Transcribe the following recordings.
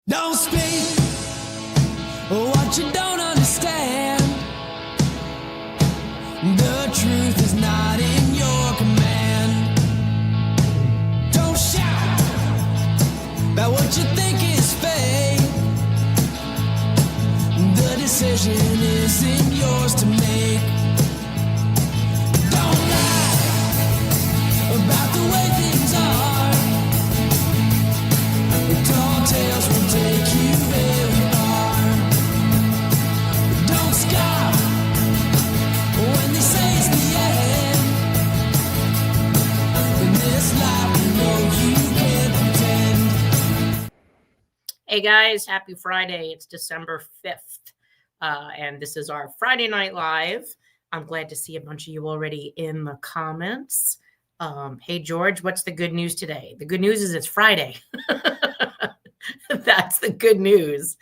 Don't speak what you don't understand. The truth is not in your command. Don't shout about what you think is fake. The decision isn't yours to make. Don't lie about the way things are. Tall tales will take you very far. Don't scoff when they say it's the end. In this life, you know you can't pretend. Hey guys, happy Friday. It's December 5th, and this is our Friday Night Live. I'm glad to see a bunch of you already in the comments. Hey George, what's the good news today? The good news is it's Friday. That's the good news.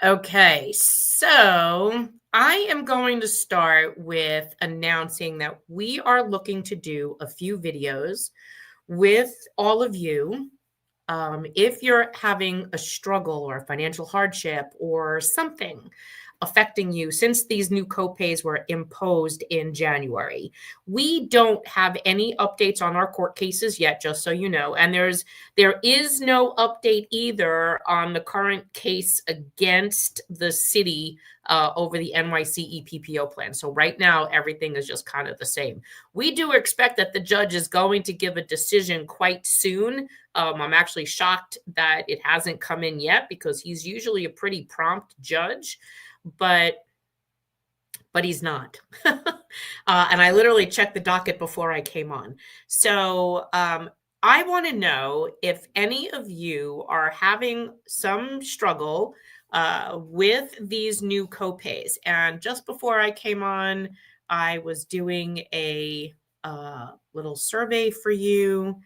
Okay, so I am going to start with announcing that we are looking to do a few videos with all of you. If you're having a struggle or a financial hardship or something affecting you since these new copays were imposed in January, we don't have any updates on our court cases yet, just so you know. And there is no update either on the current case against the city over the NYC EPPO plan. So right now, everything is just kind of the same. We do expect that the judge is going to give a decision quite soon. I'm actually shocked that it hasn't come in yet because he's usually a pretty prompt judge, but he's not. And I literally checked the docket before I came on. So I want to know if any of you are having some struggle with these new copays. And just before I came on, I was doing a little survey for you.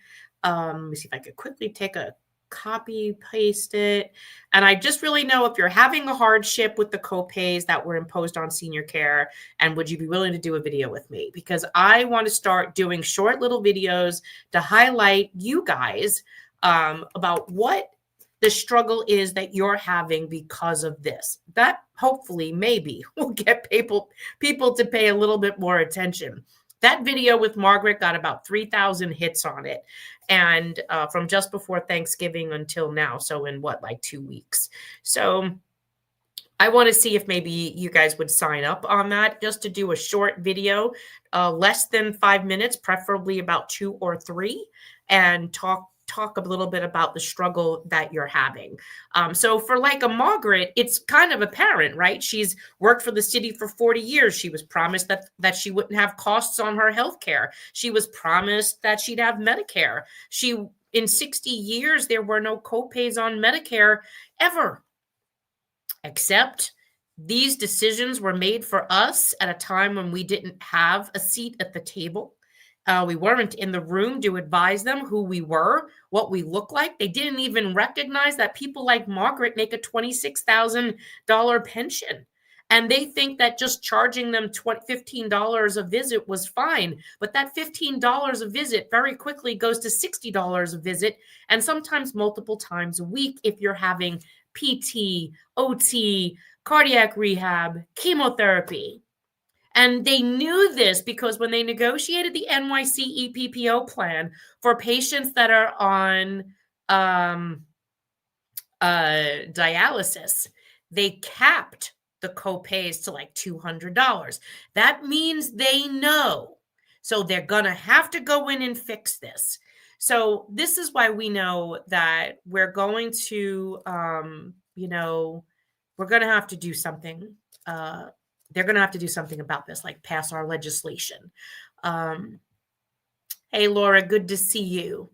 Let me see if I could quickly take a copy, paste it. And I just really know if you're having a hardship with the copays that were imposed on senior care, and would you be willing to do a video with me? Because I want to start doing short little videos to highlight you guys about what the struggle is that you're having because of this. That hopefully maybe will get people to pay a little bit more attention. That video with Margaret got about 3,000 hits on it. And from just before Thanksgiving until now. So in what, like 2 weeks. So I want to see if maybe you guys would sign up on that just to do a short video, less than 5 minutes, preferably about 2 or 3, and talk a little bit about the struggle that you're having. So for like a Margaret, it's kind of apparent, right? She's worked for the city for 40 years. She was promised that she wouldn't have costs on her health care. She was promised that she'd have Medicare. In 60 years, there were no copays on Medicare ever, except these decisions were made for us at a time when we didn't have a seat at the table. We weren't in the room to advise them who we were, what we look like. They didn't even recognize that people like Margaret make a $26,000 pension. And they think that just charging them $15 a visit was fine. But that $15 a visit very quickly goes to $60 a visit, and sometimes multiple times a week if you're having PT, OT, cardiac rehab, chemotherapy. And they knew this because when they negotiated the NYC EPPO plan for patients that are on dialysis, they capped the copays to like $200. That means they know. So they're going to have to go in and fix this. So this is why we know that we're going to, we're going to have to do something. They're going to have to do something about this, like pass our legislation. Hey, Laura, good to see you.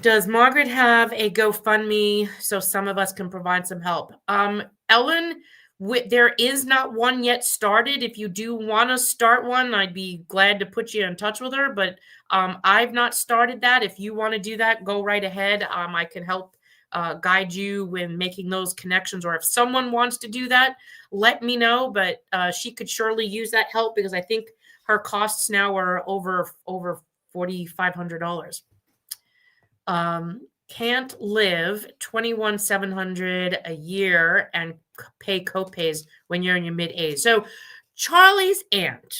Does Margaret have a GoFundMe so some of us can provide some help? Ellen, there is not one yet started. If you do want to start one, I'd be glad to put you in touch with her. But I've not started that. If you want to do that, go right ahead. I can help guide you when making those connections, or if someone wants to do that, let me know. But she could surely use that help because I think her costs now are over $4,500. can't live $21,700 a year and pay copays when you're in your mid-80s. So Charlie's aunt,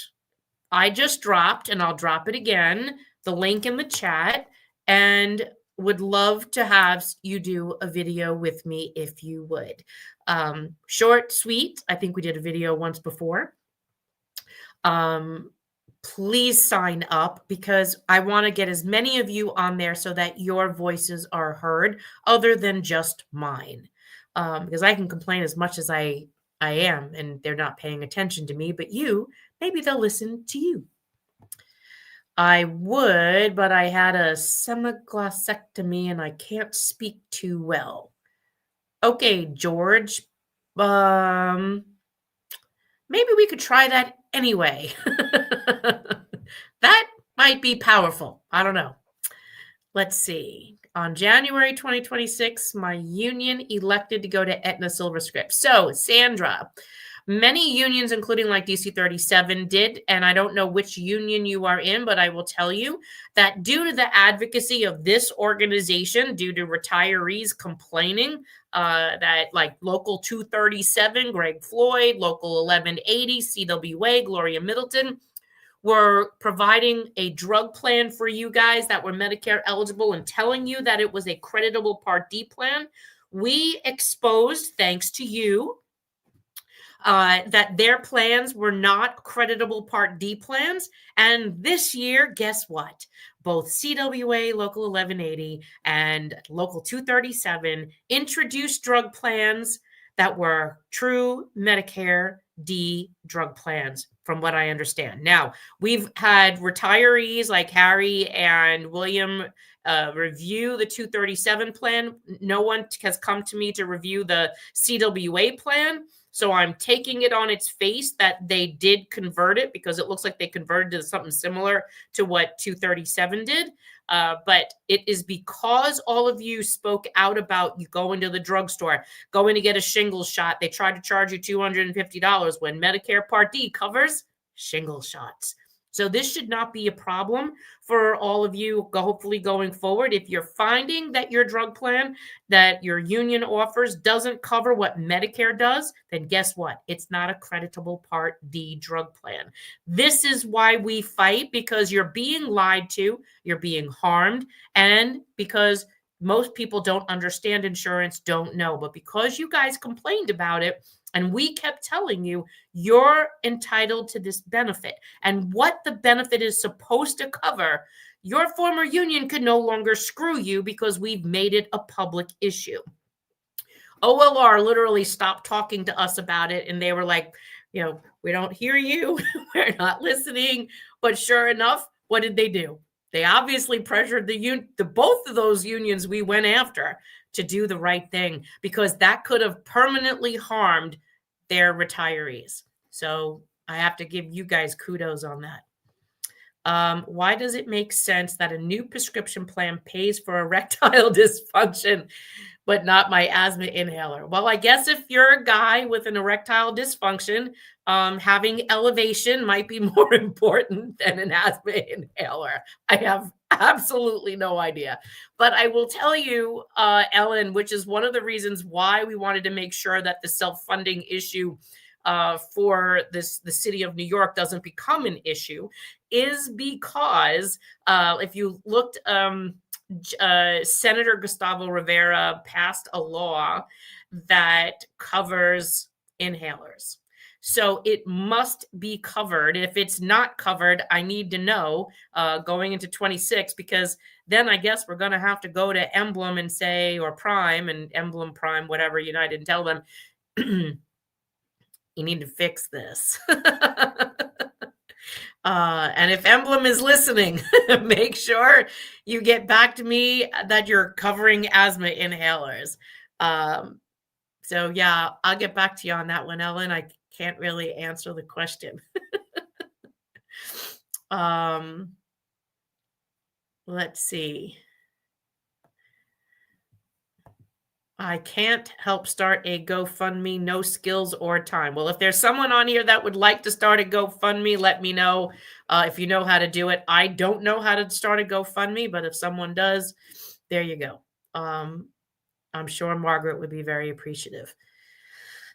I just dropped, and I'll drop it again, the link in the chat, and would love to have you do a video with me if you would. Short, sweet. I think we did a video once before. Please sign up because I want to get as many of you on there so that your voices are heard other than just mine. Because I can complain as much as I am and they're not paying attention to me, but maybe they'll listen to you. I would, but I had a semiglossectomy and I can't speak too well. Okay, George. Maybe we could try that anyway. That might be powerful. I don't know. Let's see. On January 2026, my union elected to go to Aetna Silver Script. So, Sandra, many unions, including like DC 37, did, and I don't know which union you are in, but I will tell you that due to the advocacy of this organization, due to retirees complaining that like Local 237, Greg Floyd, Local 1180, CWA, Gloria Middleton, were providing a drug plan for you guys that were Medicare eligible and telling you that it was a creditable Part D plan. We exposed, thanks to you, that their plans were not creditable Part D plans. And this year, guess what? Both CWA, Local 1180, and Local 237 introduced drug plans that were true Medicare D drug plans, from what I understand. Now, we've had retirees like Harry and William review the 237 plan. No one has come to me to review the CWA plan. So I'm taking it on its face that they did convert it because it looks like they converted to something similar to what 237 did. But it is because all of you spoke out about you going to the drugstore, going to get a shingles shot. They tried to charge you $250 when Medicare Part D covers shingles shots. So this should not be a problem for all of you, hopefully going forward. If you're finding that your drug plan that your union offers doesn't cover what Medicare does, then guess what? It's not a creditable Part D drug plan. This is why we fight, because you're being lied to, you're being harmed, and because most people don't understand insurance, don't know. But because you guys complained about it, and we kept telling you, you're entitled to this benefit. And what the benefit is supposed to cover, your former union could no longer screw you because we've made it a public issue. OLR literally stopped talking to us about it. And they were like, we don't hear you. We're not listening. But sure enough, what did they do? They obviously pressured both of those unions we went after to do the right thing, because that could have permanently harmed their retirees. So I have to give you guys kudos on that. Why does it make sense that a new prescription plan pays for erectile dysfunction, but not my asthma inhaler? Well, I guess if you're a guy with an erectile dysfunction, having elevation might be more important than an asthma inhaler. I have absolutely no idea. But I will tell you, Ellen, which is one of the reasons why we wanted to make sure that the self-funding issue for the city of New York doesn't become an issue, is because if you looked, Senator Gustavo Rivera passed a law that covers inhalers. So it must be covered. If it's not covered, I need to know going into 26, because then I guess we're going to have to go to Emblem and say, or Prime, and Emblem, Prime, whatever, United, and tell them, you need to fix this. And if Emblem is listening, make sure you get back to me that you're covering asthma inhalers. So yeah, I'll get back to you on that one, Ellen. I can't really answer the question. Let's see. I can't help start a GoFundMe, no skills or time. Well, if there's someone on here that would like to start a GoFundMe, let me know if you know how to do it. I don't know how to start a GoFundMe, but if someone does, there you go. I'm sure Margaret would be very appreciative.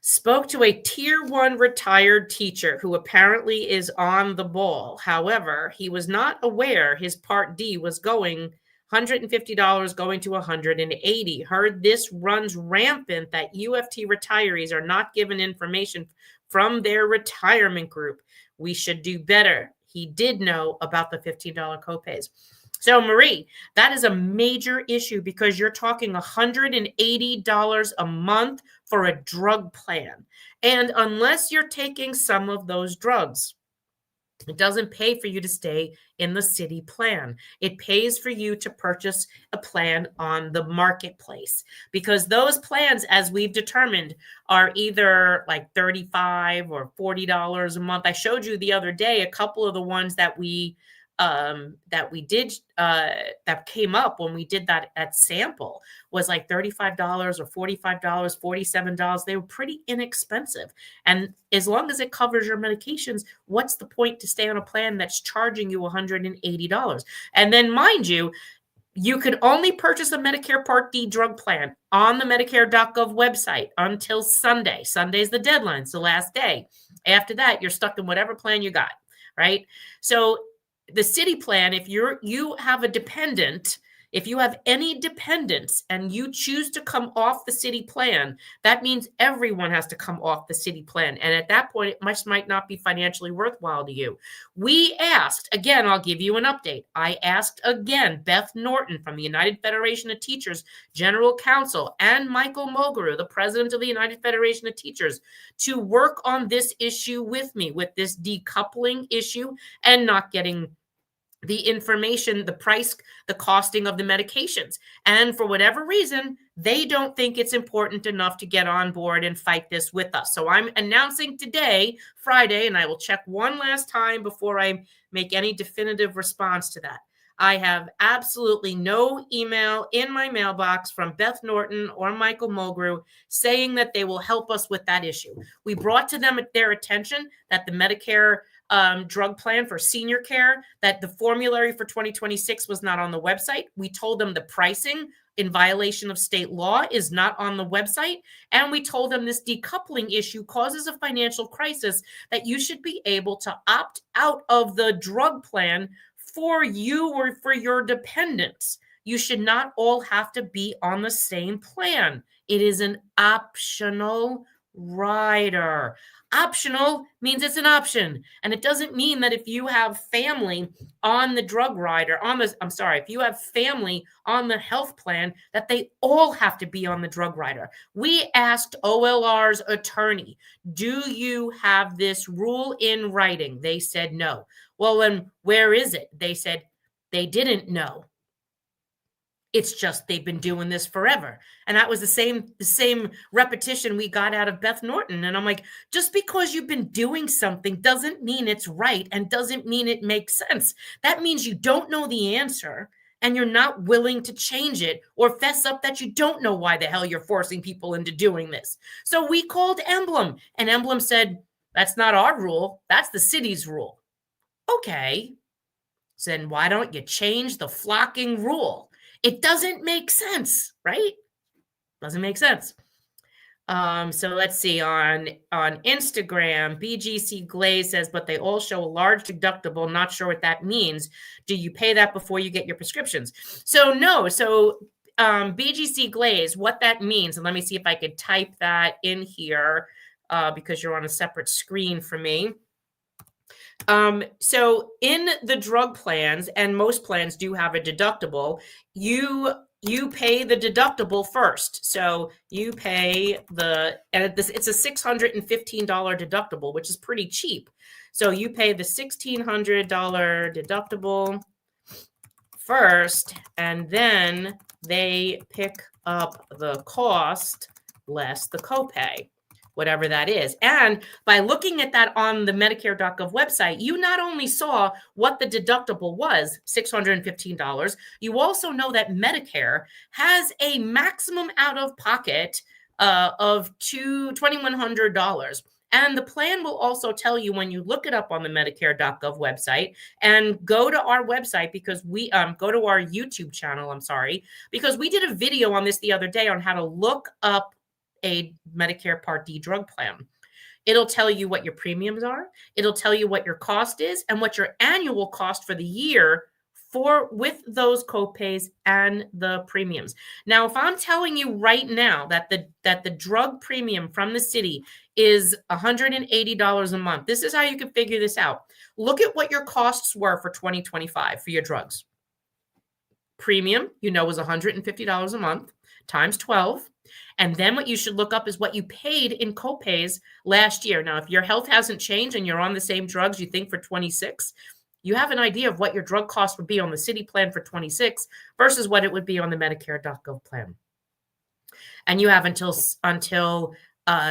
Spoke to a tier 1 retired teacher who apparently is on the ball. However, he was not aware his Part D was going $150 going to $180. Heard this runs rampant that UFT retirees are not given information from their retirement group. We should do better. He did know about the $15 copays. So, Marie, that is a major issue because you're talking $180 a month for a drug plan. And unless you're taking some of those drugs, it doesn't pay for you to stay in the city plan. It pays for you to purchase a plan on the marketplace because those plans, as we've determined, are either like $35 or $40 a month. I showed you the other day a couple of the ones that we did that came up when we did that sample was like $35 or $45, $47. They were pretty inexpensive. And as long as it covers your medications, what's the point to stay on a plan that's charging you $180? And then mind you, you could only purchase a Medicare Part D drug plan on the Medicare.gov website until Sunday. Sunday's the deadline. It's the last day. After that, you're stuck in whatever plan you got, right? So the city plan, if you have a dependent, if you have any dependents and you choose to come off the city plan, that means everyone has to come off the city plan. And at that point, it might not be financially worthwhile to you. We asked, again, I'll give you an update. I asked again, Beth Norton from the United Federation of Teachers, General Counsel, and Michael Mulgrew, the president of the United Federation of Teachers, to work on this issue with me, with this decoupling issue and not getting the information, the price, the costing of the medications. And for whatever reason, they don't think it's important enough to get on board and fight this with us. So I'm announcing today, Friday, and I will check one last time before I make any definitive response to that. I have absolutely no email in my mailbox from Beth Norton or Michael Mulgrew saying that they will help us with that issue. We brought to them their attention that the Medicare drug plan for senior care, that the formulary for 2026 was not on the website. We told them the pricing in violation of state law is not on the website. And we told them this decoupling issue causes a financial crisis, that you should be able to opt out of the drug plan for you or for your dependents. You should not all have to be on the same plan. It is an optional rider. Optional means it's an option. And it doesn't mean that if you have family on the drug rider, if you have family on the health plan, that they all have to be on the drug rider. We asked OLR's attorney, do you have this rule in writing? They said no. Well, then where is it? They said they didn't know. It's just they've been doing this forever. And that was the same repetition we got out of Beth Norton. And I'm like, just because you've been doing something doesn't mean it's right and doesn't mean it makes sense. That means you don't know the answer and you're not willing to change it or fess up that you don't know why the hell you're forcing people into doing this. So we called Emblem, and Emblem said, that's not our rule. That's the city's rule. Okay. So then why don't you change the flocking rule? It doesn't make sense, right? Doesn't make sense. So let's see, on Instagram, BGC Glaze says, but they all show a large deductible. Not sure what that means. Do you pay that before you get your prescriptions? So no. So BGC Glaze, what that means, and let me see if I could type that in here because you're on a separate screen for me. So in the drug plans, and most plans do have a deductible, you pay the deductible first. So you pay it's a $615 deductible, which is pretty cheap. So you pay the $1,600 deductible first, and then they pick up the cost less the copay, whatever that is. And by looking at that on the Medicare.gov website, you not only saw what the deductible was, $615, you also know that Medicare has a maximum out-of-pocket of $2,100. And the plan will also tell you when you look it up on the Medicare.gov website and go to our website, because we go to our YouTube channel, I'm sorry, because we did a video on this the other day on how to look up a Medicare Part D drug plan. It'll tell you what your premiums are. It'll tell you what your cost is and what your annual cost for the year with those copays and the premiums. Now, if I'm telling you right now that the drug premium from the city is $180 a month, this is how you can figure this out. Look at what your costs were for 2025 for your drugs. Premium, was $150 a month times 12. And then what you should look up is what you paid in copays last year. Now, if your health hasn't changed and you're on the same drugs you think for 26, you have an idea of what your drug cost would be on the city plan for 26 versus what it would be on the Medicare.gov plan. And you have until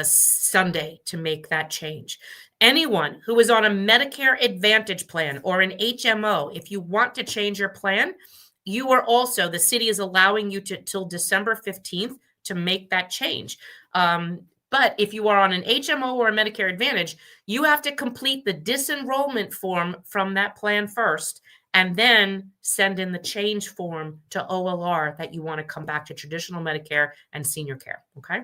Sunday to make that change. Anyone who is on a Medicare Advantage plan or an HMO, if you want to change your plan, the city is allowing you till December 15th to make that change. But if you are on an HMO or a Medicare Advantage, you have to complete the disenrollment form from that plan first, and then send in the change form to OLR that you want to come back to traditional Medicare and senior care. Okay.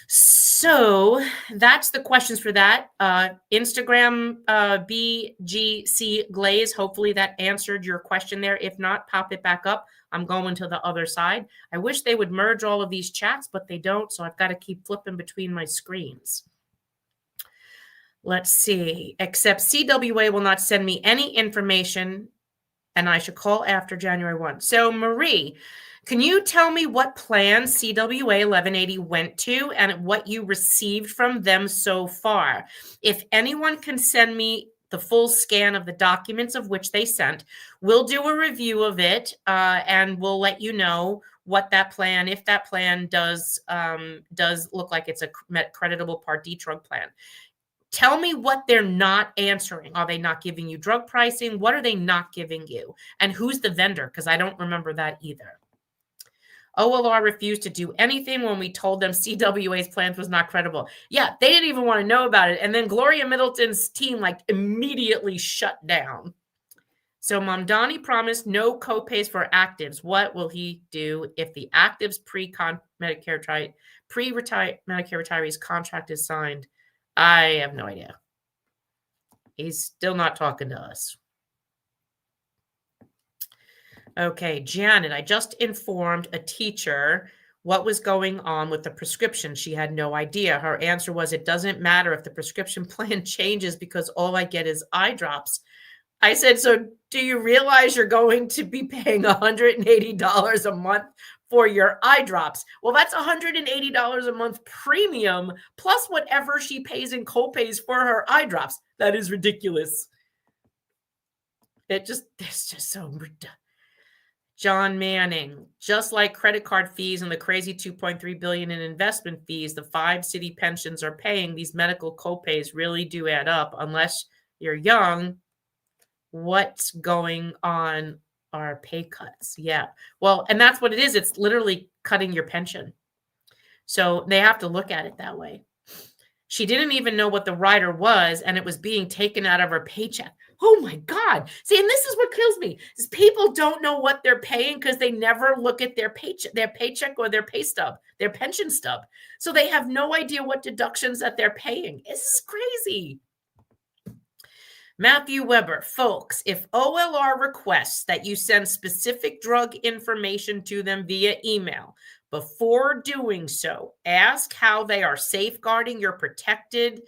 So that's the questions for that. Instagram, BGC Glaze. Hopefully that answered your question there. If not, pop it back up. I'm going to the other side. I wish they would merge all of these chats, but they don't. So I've got to keep flipping between my screens. Let's see. Except CWA will not send me any information, and I should call after January 1. So Marie, can you tell me what plan CWA 1180 went to and what you received from them so far? If anyone can send me the full scan of the documents of which they sent, we'll do a review of it, and we'll let you know what that plan, if that plan does look like it's a creditable Part D drug plan. Tell me what they're not answering. Are they not giving you drug pricing? What are they not giving you? And who's the vendor? Because I don't remember that either. OLR refused to do anything when we told them CWA's plans was not credible. Yeah, they didn't even want to know about it. And then Gloria Middleton's team immediately shut down. So Mamdani promised no copays for actives. What will he do if the actives pre-Medicare retirees contract is signed? I have no idea. He's still not talking to us. Okay, Janet, I just informed a teacher what was going on with the prescription. She had no idea. Her answer was, it doesn't matter if the prescription plan changes because all I get is eye drops. I said, so do you realize you're going to be paying $180 a month for your eye drops? Well, that's $180 a month premium plus whatever she pays in copays for her eye drops. That is ridiculous. It's just so ridiculous. John Manning, just like credit card fees and the crazy $2.3 billion in investment fees the 5 city pensions are paying, these medical copays really do add up. Unless you're young, what's going on are pay cuts. Yeah. Well, and that's what it is. It's literally cutting your pension. So they have to look at it that way. She didn't even know what the rider was, and it was being taken out of her paycheck. Oh my God. See, and this is what kills me, is people don't know what they're paying because they never look at their paycheck or their pay stub, their pension stub. So they have no idea what deductions that they're paying. This is crazy. Matthew Weber, folks, if OLR requests that you send specific drug information to them via email, before doing so, ask how they are safeguarding your protected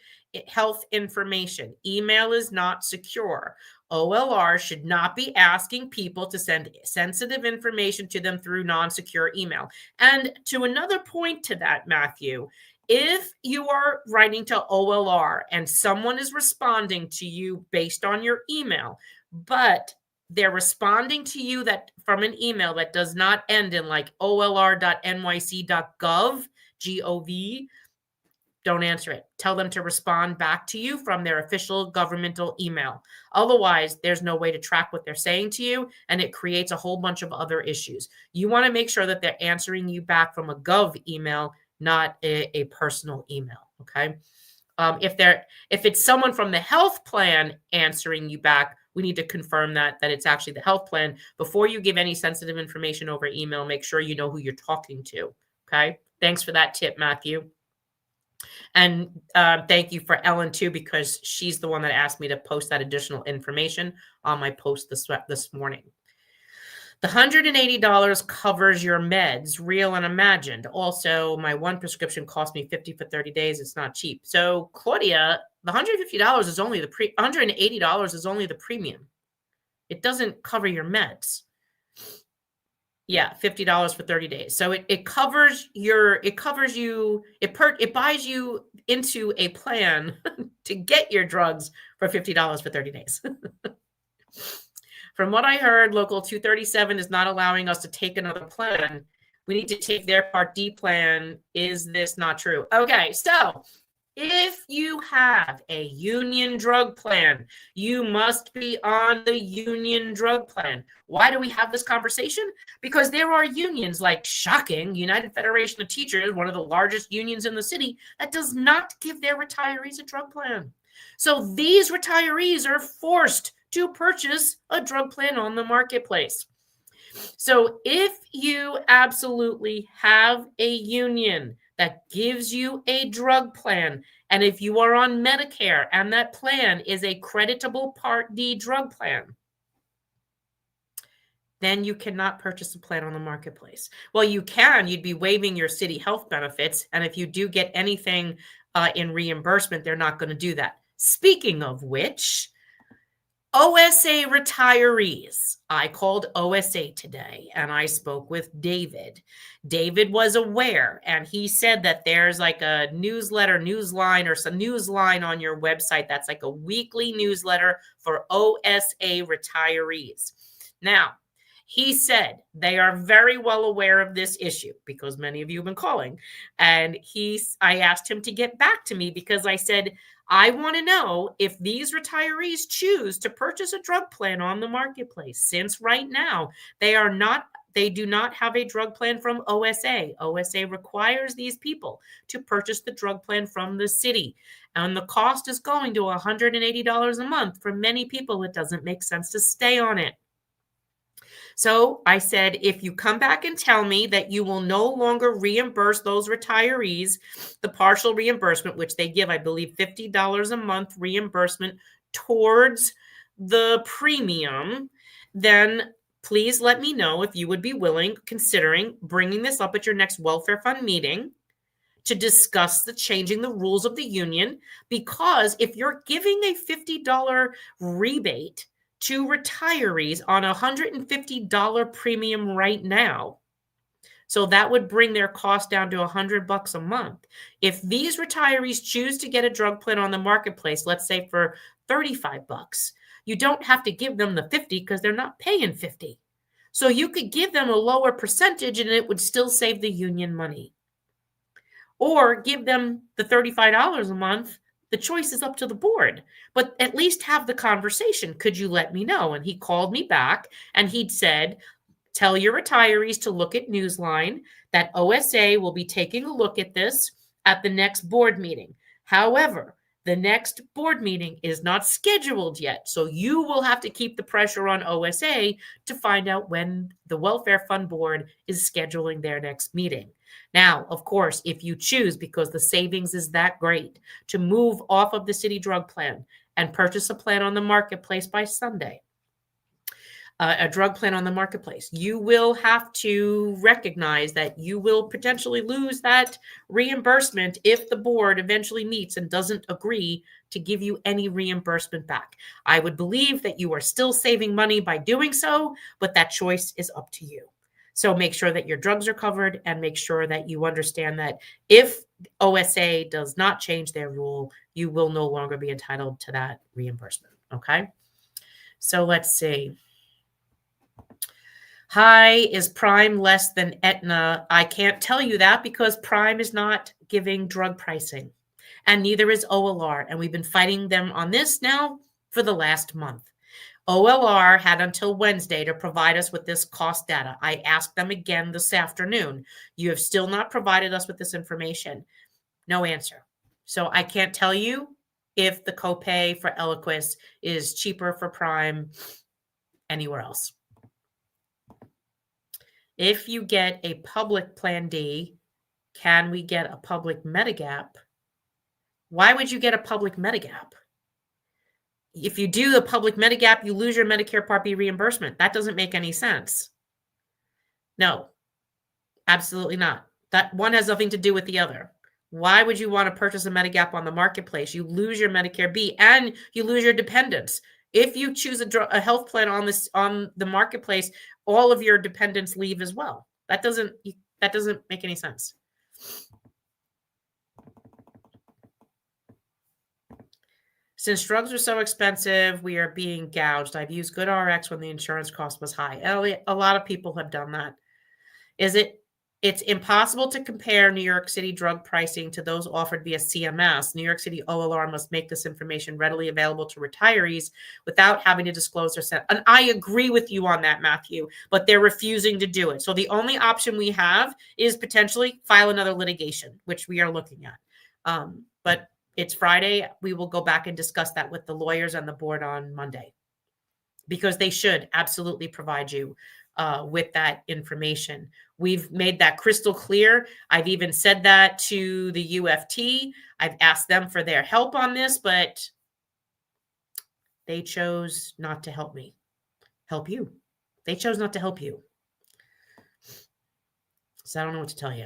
health information. Email is not secure. OLR should not be asking people to send sensitive information to them through non-secure email. And to another point to that, Matthew, if you are writing to OLR and someone is responding to you based on your email, but they're responding to you that from an email that does not end in olr.nyc.gov, G-O-V, don't answer it. Tell them to respond back to you from their official governmental email. Otherwise, there's no way to track what they're saying to you, and it creates a whole bunch of other issues. You want to make sure that they're answering you back from a gov email, not a personal email. Okay. If it's someone from the health plan answering you back, we need to confirm that it's actually the health plan. Before you give any sensitive information over email, make sure you know who you're talking to. Okay. Thanks for that tip, Matthew. And thank you for Ellen too, because she's the one that asked me to post that additional information on my post this morning. The $180 covers your meds, real and imagined. Also, my one prescription cost me $50 for 30 days. It's not cheap. So, Claudia, the $150 is only the $180 is only the premium. It doesn't cover your meds. Yeah, $50 for 30 days. So it buys you into a plan to get your drugs for $50 for 30 days. From what I heard, Local 237 is not allowing us to take another plan. We need to take their Part D plan. Is this not true? Okay, so if you have a union drug plan, you must be on the union drug plan. Why do we have this conversation? Because there are unions like, shocking, United Federation of Teachers, one of the largest unions in the city, that does not give their retirees a drug plan. So these retirees are forced to purchase a drug plan on the marketplace. So if you absolutely have a union that gives you a drug plan, and if you are on Medicare and that plan is a creditable Part D drug plan, then you cannot purchase a plan on the marketplace. Well, you can. You'd be waiving your city health benefits. And if you do get anything in reimbursement, they're not going to do that. Speaking of which, OSA retirees. I called OSA today and I spoke with David. David was aware and he said that there's like a newsline or some newsline on your website that's like a weekly newsletter for OSA retirees. Now, he said they are very well aware of this issue because many of you have been calling. And I asked him to get back to me because I said, I want to know if these retirees choose to purchase a drug plan on the marketplace, since right now they do not have a drug plan from OSA. OSA requires these people to purchase the drug plan from the city. And the cost is going to $180 a month. For many people, it doesn't make sense to stay on it. So I said, if you come back and tell me that you will no longer reimburse those retirees, the partial reimbursement, which they give, I believe, $50 a month reimbursement towards the premium, then please let me know if you would be considering bringing this up at your next welfare fund meeting to discuss changing the rules of the union. Because if you're giving a $50 rebate to retirees on a $150 premium right now, so that would bring their cost down to $100 a month. If these retirees choose to get a drug plan on the marketplace, let's say for $35, you don't have to give them the $50 because they're not paying $50. So you could give them a lower percentage and it would still save the union money. Or give them the $35 a month. The choice is up to the board, but at least have the conversation. Could you let me know? And he called me back and he'd said, tell your retirees to look at Newsline, that OSA will be taking a look at this at the next board meeting. However, the next board meeting is not scheduled yet. So you will have to keep the pressure on OSA to find out when the Welfare Fund Board is scheduling their next meeting. Now, of course, if you choose, because the savings is that great, to move off of the city drug plan and purchase a plan on the marketplace by Sunday, a drug plan on the marketplace, you will have to recognize that you will potentially lose that reimbursement if the board eventually meets and doesn't agree to give you any reimbursement back. I would believe that you are still saving money by doing so, but that choice is up to you. So make sure that your drugs are covered and make sure that you understand that if OSA does not change their rule, you will no longer be entitled to that reimbursement. Okay. So let's see. Hi, is Prime less than Aetna? I can't tell you that because Prime is not giving drug pricing and neither is OLR. And we've been fighting them on this now for the last month. OLR had until Wednesday to provide us with this cost data. I asked them again this afternoon. You have still not provided us with this information. No answer. So I can't tell you if the copay for Eliquis is cheaper for Prime anywhere else. If you get a public Plan D, can we get a public Medigap? Why would you get a public Medigap? If you do the public Medigap, you lose your Medicare Part B reimbursement. That doesn't make any sense. No, absolutely not. That one has nothing to do with the other. Why would you want to purchase a Medigap on the marketplace? You lose your Medicare B and you lose your dependents. If you choose a health plan on the marketplace, all of your dependents leave as well. That doesn't make any sense. Since drugs are so expensive, we are being gouged. I've used GoodRx when the insurance cost was high. Elliot, a lot of people have done that. It's impossible to compare New York City drug pricing to those offered via CMS. New York City OLR must make this information readily available to retirees without having to disclose their set. And I agree with you on that, Matthew, but they're refusing to do it. So the only option we have is potentially file another litigation, which we are looking at. But it's Friday. We will go back and discuss that with the lawyers and the board on Monday, because they should absolutely provide you with that information. We've made that crystal clear. I've even said that to the UFT. I've asked them for their help on this, but they chose not to help you. They chose not to help you. So I don't know what to tell you.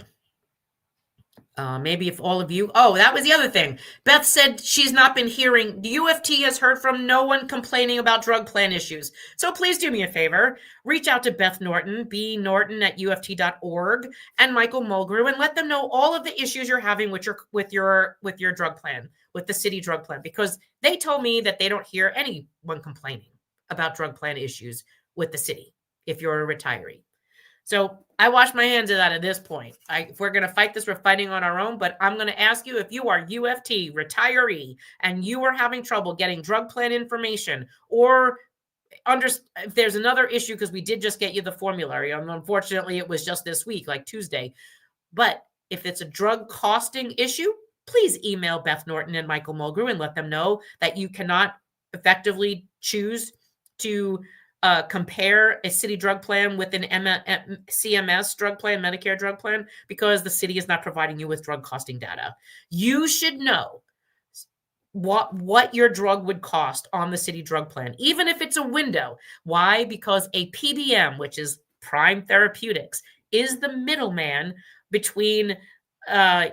Maybe if all of you, that was the other thing. Beth said she's not been hearing, the UFT has heard from no one complaining about drug plan issues. So please do me a favor, reach out to Beth Norton, bnorton@uft.org, and Michael Mulgrew, and let them know all of the issues you're having with your drug plan, with the city drug plan, because they told me that they don't hear anyone complaining about drug plan issues with the city if you're a retiree. So I wash my hands of that at this point. If we're going to fight this, we're fighting on our own. But I'm going to ask you, if you are UFT retiree and you are having trouble getting drug plan information, or if there's another issue, because we did just get you the formulary, and unfortunately it was just this week, like Tuesday. But if it's a drug costing issue, please email Beth Norton and Michael Mulgrew and let them know that you cannot effectively choose to compare a city drug plan with an CMS drug plan, Medicare drug plan, because the city is not providing you with drug costing data. You should know what your drug would cost on the city drug plan, even if it's a window. Why? Because a PBM, which is Prime Therapeutics, is the middleman between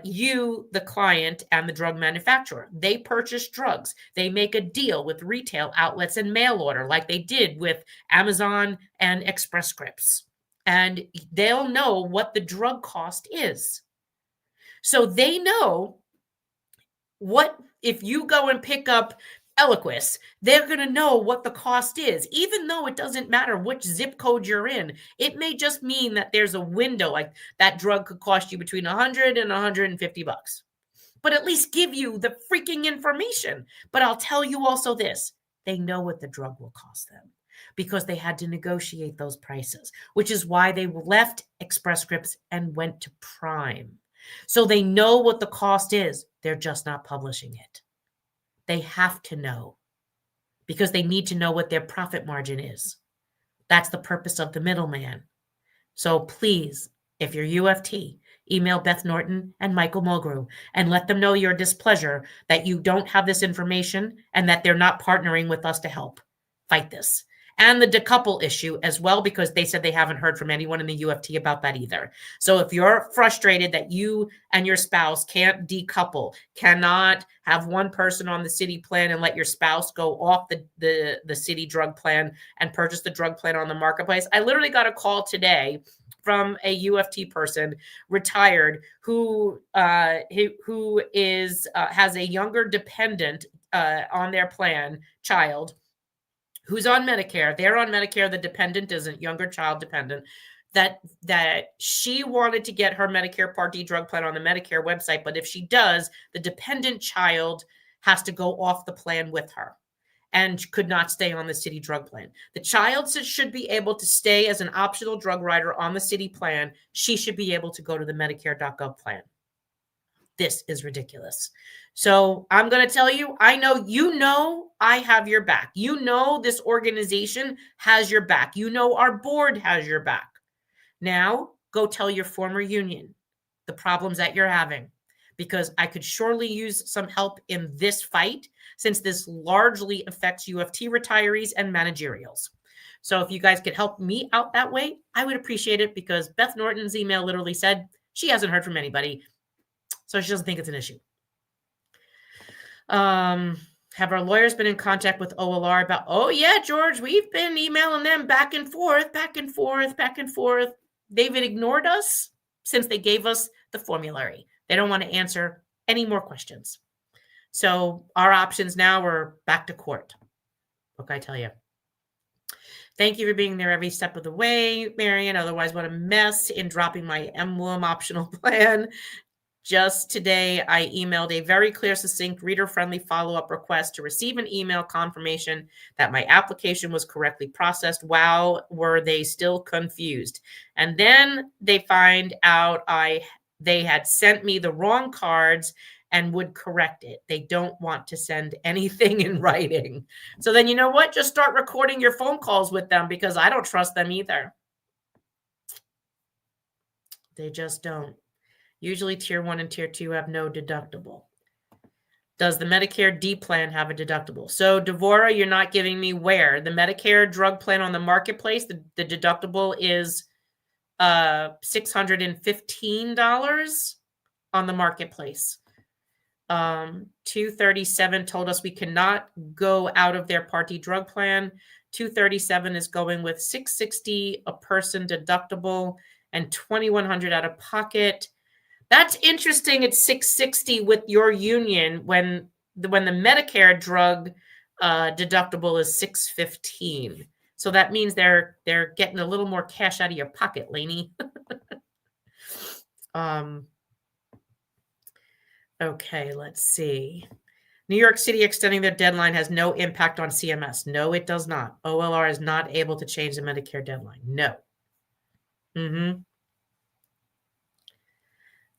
you, the client, and the drug manufacturer. They purchase drugs. They make a deal with retail outlets and mail order, like they did with Amazon and Express Scripts. And they'll know what the drug cost is. So they know what, if you go and pick up Eliquis, they're going to know what the cost is, even though it doesn't matter which zip code you're in. It may just mean that there's a window, like that drug could cost you between $100 and $150, but at least give you the freaking information. But I'll tell you also this, they know what the drug will cost them, because they had to negotiate those prices, which is why they left Express Scripts and went to Prime. So they know what the cost is. They're just not publishing it. They have to know, because they need to know what their profit margin is. That's the purpose of the middleman. So please, if you're UFT, email Beth Norton and Michael Mulgrew and let them know your displeasure that you don't have this information and that they're not partnering with us to help fight this. And the decouple issue as well, because they said they haven't heard from anyone in the UFT about that either. So if you're frustrated that you and your spouse can't decouple, cannot have one person on the city plan and let your spouse go off the city drug plan and purchase the drug plan on the marketplace. I literally got a call today from a UFT person, retired, who is has a younger dependent on their plan, child, who's on Medicare. They're on Medicare. The dependent isn't, younger child dependent, that she wanted to get her Medicare Part D drug plan on the Medicare website. But if she does, the dependent child has to go off the plan with her and could not stay on the city drug plan. The child should be able to stay as an optional drug rider on the city plan. She should be able to go to the Medicare.gov plan. This is ridiculous. So I'm going to tell you, I know, I have your back. This organization has your back. Our board has your back. Now go tell your former union the problems that you're having, because I could surely use some help in this fight, since this largely affects UFT retirees and managerials. So if you guys could help me out that way, I would appreciate it, because Beth Norton's email literally said she hasn't heard from anybody, so she doesn't think it's an issue. Have our lawyers been in contact with OLR about, oh yeah, George, we've been emailing them back and forth. They've ignored us since they gave us the formulary. They don't want to answer any more questions. So our options now are back to court. What can I tell you? Thank you for being there every step of the way, Marion. Otherwise, what a mess in dropping my emblem optional plan. Just today, I emailed a very clear, succinct, reader-friendly follow-up request to receive an email confirmation that my application was correctly processed. Wow, were they still confused. And then they find out they had sent me the wrong cards and would correct it. They don't want to send anything in writing. So then, you know what? Just start recording your phone calls with them, because I don't trust them either. They just don't. Usually tier 1 and tier 2 have no deductible. Does the Medicare D plan have a deductible? So Devora, you're not giving me where. The Medicare drug plan on the marketplace, the deductible is $615 on the marketplace. 237 told us we cannot go out of their Part D drug plan. 237 is going with $660 a person deductible and $2,100 out of pocket. That's interesting. It's $660 with your union when the Medicare drug deductible is $615. So that means they're getting a little more cash out of your pocket, Lainey. Okay, let's see. New York City extending their deadline has no impact on CMS. No, it does not. OLR is not able to change the Medicare deadline. No.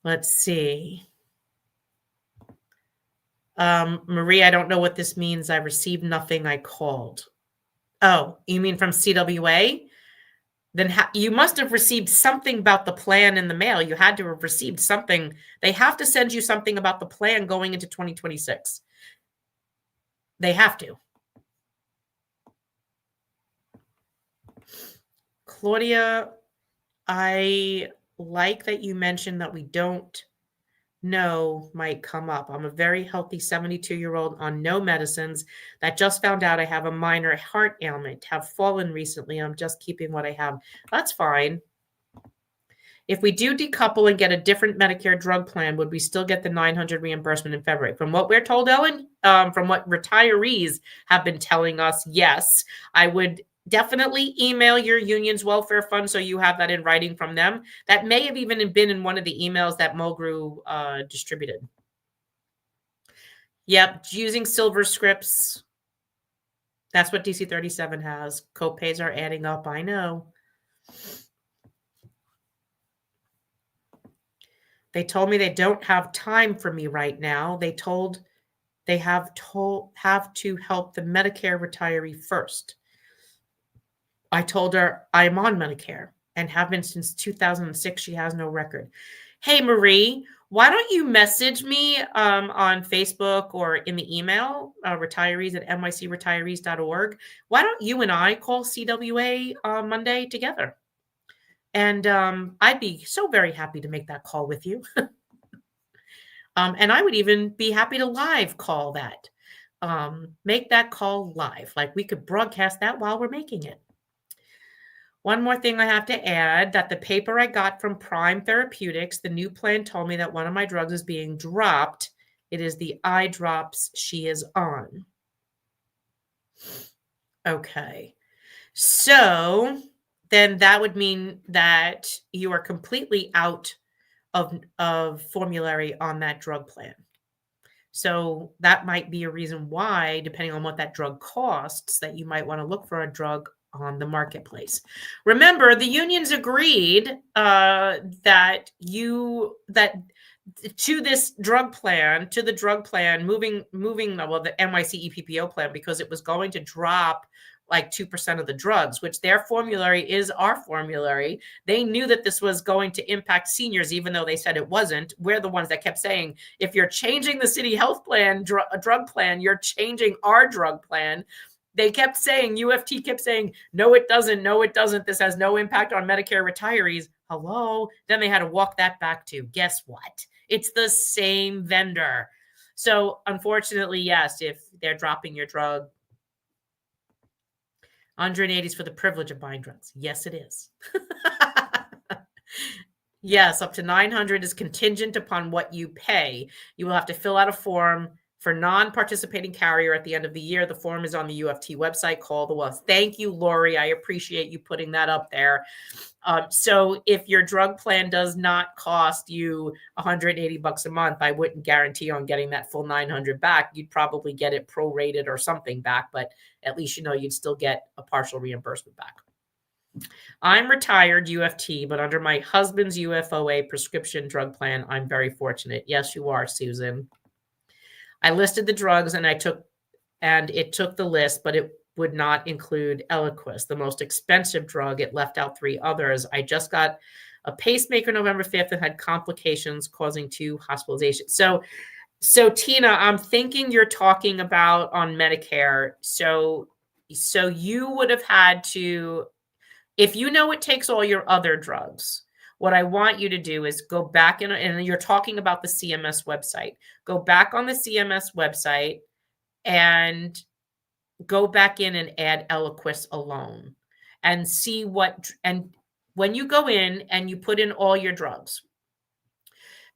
Let's see. Marie, I don't know what this means. I received nothing. I called. Oh, you mean from CWA? Then you must have received something about the plan in the mail. You had to have received something. They have to send you something about the plan going into 2026. They have to. Claudia, I like that you mentioned that we don't know might come up. I'm a very healthy 72-year-old on no medicines that just found out I have a minor heart ailment, have fallen recently. I'm just keeping what I have. That's fine. If we do decouple and get a different Medicare drug plan, would we still get the $900 reimbursement in February? From what we're told, Ellen, from what retirees have been telling us, yes, I would definitely email your union's welfare fund so you have that in writing from them. That may have even been in one of the emails that Mulgrew distributed. Yep, using silver scripts. That's what DC 37 has. Copays are adding up, I know. They told me they don't have time for me right now. They have to help the Medicare retiree first. I told her I'm on Medicare and have been since 2006. She has no record. Hey, Marie, why don't you message me on Facebook or in the email, retirees@nycretirees.org. Why don't you and I call CWA on Monday together? And I'd be so very happy to make that call with you. And I would even be happy to live call that. Make that call live. Like we could broadcast that while we're making it. One more thing I have to add, that the paper I got from Prime Therapeutics, the new plan told me that one of my drugs is being dropped. It is the eye drops she is on. Okay. So then that would mean that you are completely out of formulary on that drug plan. So that might be a reason why, depending on what that drug costs, that you might want to look for a drug on the marketplace. Remember, the unions agreed that to this drug plan, to the drug plan, moving well, the NYC EPPO plan, because it was going to drop like 2% of the drugs, which their formulary is our formulary. They knew that this was going to impact seniors, even though they said it wasn't. We're the ones that kept saying, if you're changing the city health plan, drug plan, you're changing our drug plan. They kept saying, UFT kept saying, no, it doesn't. No, it doesn't. This has no impact on Medicare retirees. Hello. Then they had to walk that back to, guess what? It's the same vendor. So unfortunately, yes, if they're dropping your drug, 180 is for the privilege of buying drugs. Yes, it is. Yes, up to 900 is contingent upon what you pay. You will have to fill out a form for non-participating carrier at the end of the year. The form is on the UFT website. Call the wealth. Thank you, Lori. I appreciate you putting that up there. So if your drug plan does not cost you $180 a month, I wouldn't guarantee on getting that full 900 back. You'd probably get it prorated or something back, but at least you know you'd still get a partial reimbursement back. I'm retired UFT, but under my husband's UFOA prescription drug plan, I'm very fortunate. Yes, you are, Susan. I listed the drugs and it took the list, but it would not include Eliquis, the most expensive drug. It left out 3 others. I just got a pacemaker November 5th and had complications causing 2 hospitalizations. So Tina, I'm thinking you're talking about on Medicare. So you would have had to, if you know it takes all your other drugs, what I want you to do is go back in, and you're talking about the CMS website. Go back on the CMS website and go back in and add Eliquis alone and see and when you go in and you put in all your drugs,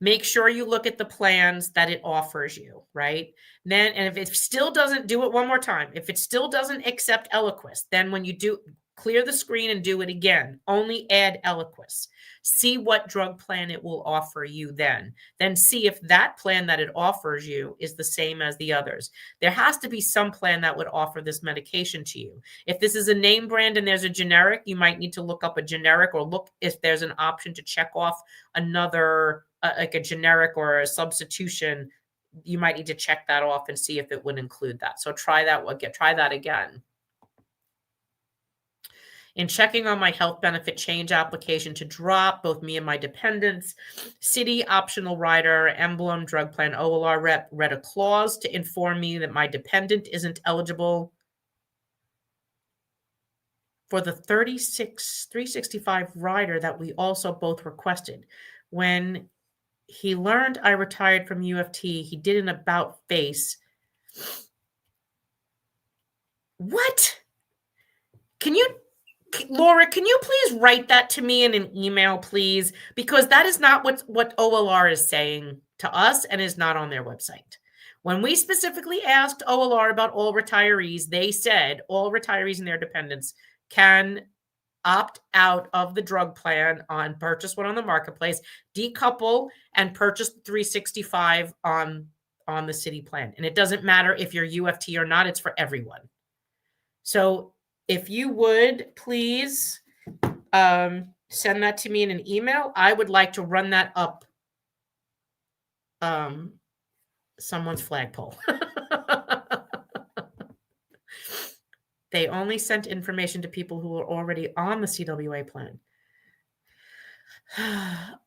make sure you look at the plans that it offers you, right? Then, and if it still doesn't, do it one more time. If it still doesn't accept Eliquis, then when you do, clear the screen and do it again. Only add Eliquis. See what drug plan it will offer you then. Then see if that plan that it offers you is the same as the others. There has to be some plan that would offer this medication to you. If this is a name brand and there's a generic, you might need to look up a generic, or look if there's an option to check off another, like a generic or a substitution. You might need to check that off and see if it would include that. So try that again. In checking on my health benefit change application to drop both me and my dependents, city optional rider, emblem, drug plan, OLR rep read a clause to inform me that my dependent isn't eligible for the 365 rider that we also both requested. When he learned I retired from UFT, he did an about face. What? Laura, can you please write that to me in an email, please? Because that is not what OLR is saying to us and is not on their website. When we specifically asked OLR about all retirees, they said all retirees and their dependents can opt out of the drug plan on purchase one on the marketplace, decouple, and purchase 365 on the city plan. And it doesn't matter if you're UFT or not, it's for everyone. So if you would please send that to me in an email, I would like to run that up someone's flagpole. They only sent information to people who were already on the CWA plan.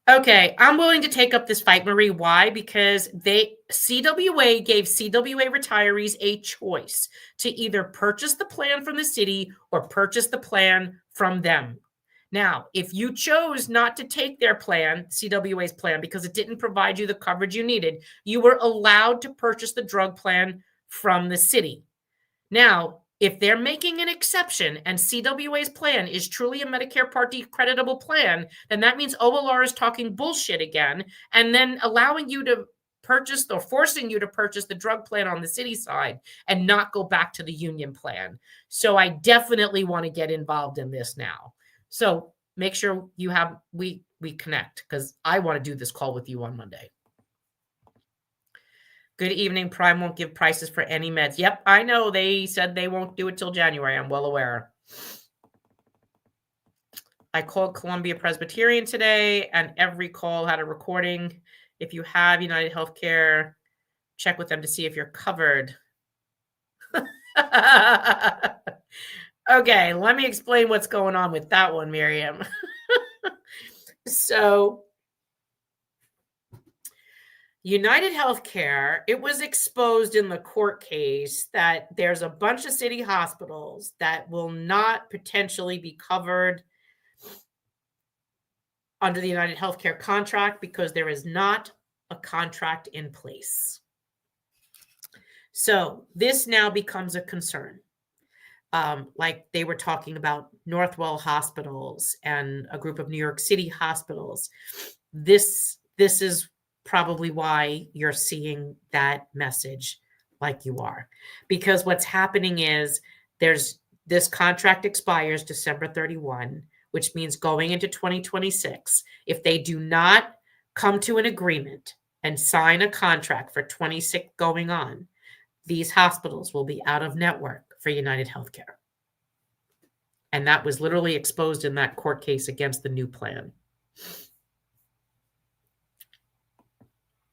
Okay, I'm willing to take up this fight, Marie. Why? Because CWA gave CWA retirees a choice to either purchase the plan from the city or purchase the plan from them. Now, if you chose not to take their plan, CWA's plan, because it didn't provide you the coverage you needed, you were allowed to purchase the drug plan from the city. Now, if they're making an exception and CWA's plan is truly a Medicare Part D creditable plan, then that means OLR is talking bullshit again, and then allowing you to purchase or forcing you to purchase the drug plan on the city side and not go back to the union plan. So I definitely want to get involved in this now. So make sure we connect, because I want to do this call with you on Monday. Good evening. Prime won't give prices for any meds. Yep, I know. They said they won't do it till January. I'm well aware. I called Columbia Presbyterian today, and every call had a recording. If you have United Healthcare, check with them to see if you're covered. Okay, let me explain what's going on with that one, Miriam. So, United Healthcare, it was exposed in the court case that there's a bunch of city hospitals that will not potentially be covered under the United Healthcare contract because there is not a contract in place. So this now becomes a concern. Like they were talking about Northwell hospitals and a group of New York City hospitals. This is probably why you're seeing that message like you are. Because what's happening is there's this contract expires December 31, which means going into 2026, if they do not come to an agreement and sign a contract for 26 going on, these hospitals will be out of network for United Healthcare. And that was literally exposed in that court case against the new plan.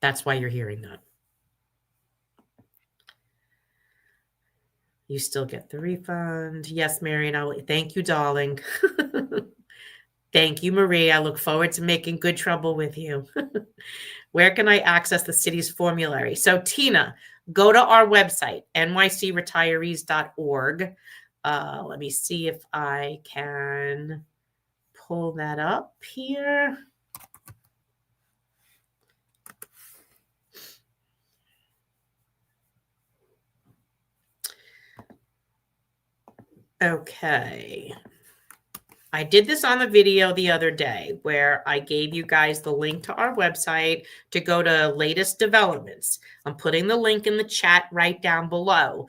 That's why you're hearing that. You still get the refund. Yes, Marion, thank you, darling. Thank you, Marie. I look forward to making good trouble with you. Where can I access the city's formulary? So, Tina, go to our website, nycretirees.org. Let me see if I can pull that up here. Okay. I did this on the video the other day where I gave you guys the link to our website to go to latest developments. I'm putting the link in the chat right down below.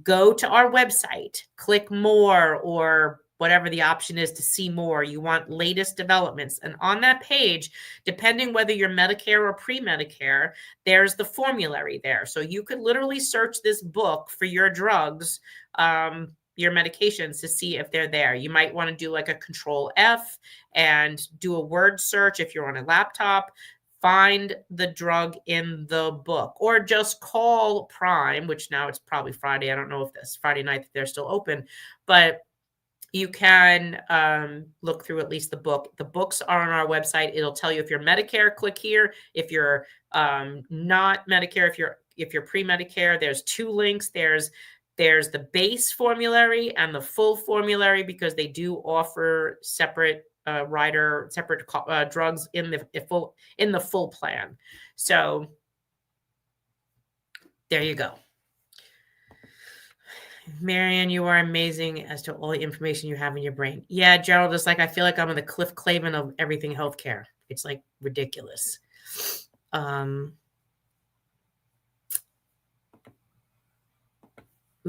Go to our website, click more or whatever the option is to see more. You want latest developments. And on that page, depending whether you're Medicare or pre-Medicare, there's the formulary there. So you could literally search this book for your drugs, your medications to see if they're there. You might want to do like a Control F and do a word search if you're on a laptop. Find the drug in the book or just call Prime, which now it's probably Friday. I don't know if this Friday night they're still open, but you can look through at least the book. The books are on our website. It'll tell you if you're Medicare, click here. If you're not Medicare, if you're pre-Medicare, there's two links. There's the base formulary and the full formulary because they do offer separate separate drugs in the full plan. So there you go. Marianne, you are amazing as to all the information you have in your brain. Yeah, Gerald, it's like I feel like I'm in the Cliff Clavin of everything healthcare. It's like ridiculous.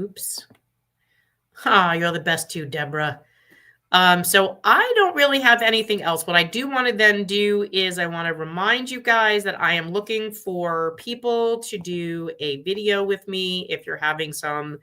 Oops. You're the best too, Deborah. So I don't really have anything else. What I do want to then do is I want to remind you guys that I am looking for people to do a video with me if you're having some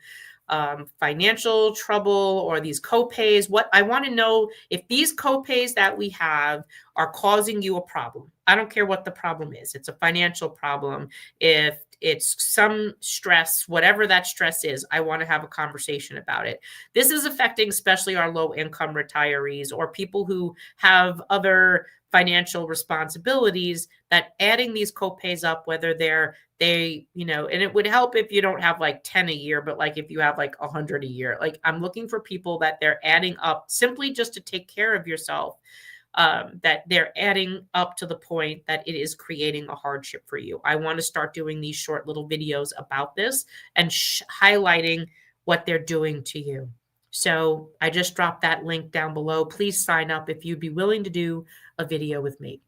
financial trouble or these copays. What I want to know if these copays that we have are causing you a problem. I don't care what the problem is. It's a financial problem. If it's some stress, whatever that stress is, I want to have a conversation about it. This is affecting especially our low income retirees or people who have other financial responsibilities, that adding these copays up, whether and it would help if you don't have like 10 a year, but like if you have like 100 a year, like I'm looking for people that they're adding up simply just to take care of yourself. That they're adding up to the point that it is creating a hardship for you. I want to start doing these short little videos about this and highlighting what they're doing to you. So I just dropped that link down below. Please sign up if you'd be willing to do a video with me.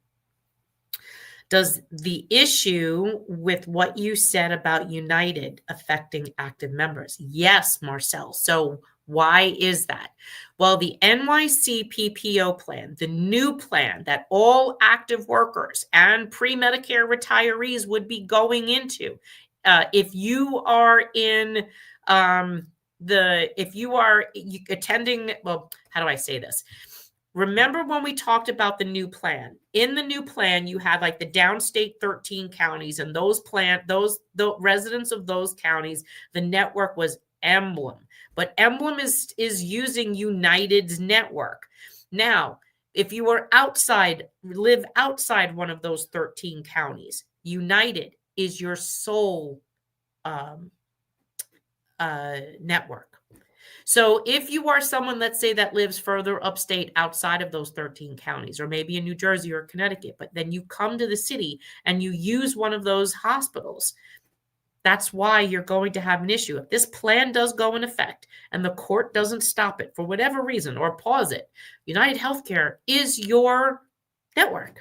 Does the issue with what you said about United affecting active members? Yes, Marcel. So why is that? Well, the NYC PPO plan, the new plan that all active workers and pre-Medicare retirees would be going into, if you are in if you are attending, well, how do I say this? Remember when we talked about the new plan? In the new plan, you had like the downstate 13 counties, and the residents of those counties, the network was Emblem. But Emblem is using United's network. Now, if you live outside one of those 13 counties, United is your sole network. So if you are someone, let's say, that lives further upstate outside of those 13 counties, or maybe in New Jersey or Connecticut, but then you come to the city and you use one of those hospitals, that's why you're going to have an issue. If this plan does go in effect and the court doesn't stop it for whatever reason or pause it, United Healthcare is your network.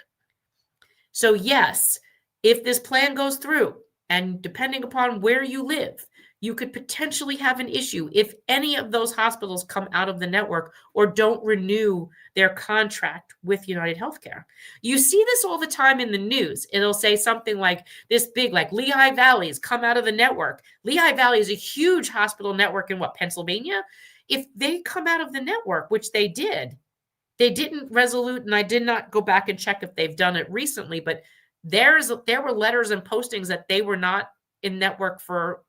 So yes, if this plan goes through, and depending upon where you live, you could potentially have an issue if any of those hospitals come out of the network or don't renew their contract with United Healthcare. You see this all the time in the news. It'll say something like this big, like Lehigh Valley's come out of the network. Lehigh Valley is a huge hospital network in Pennsylvania? If they come out of the network, which they did, they didn't resolute, and I did not go back and check if they've done it recently, but there were letters and postings that they were not in network for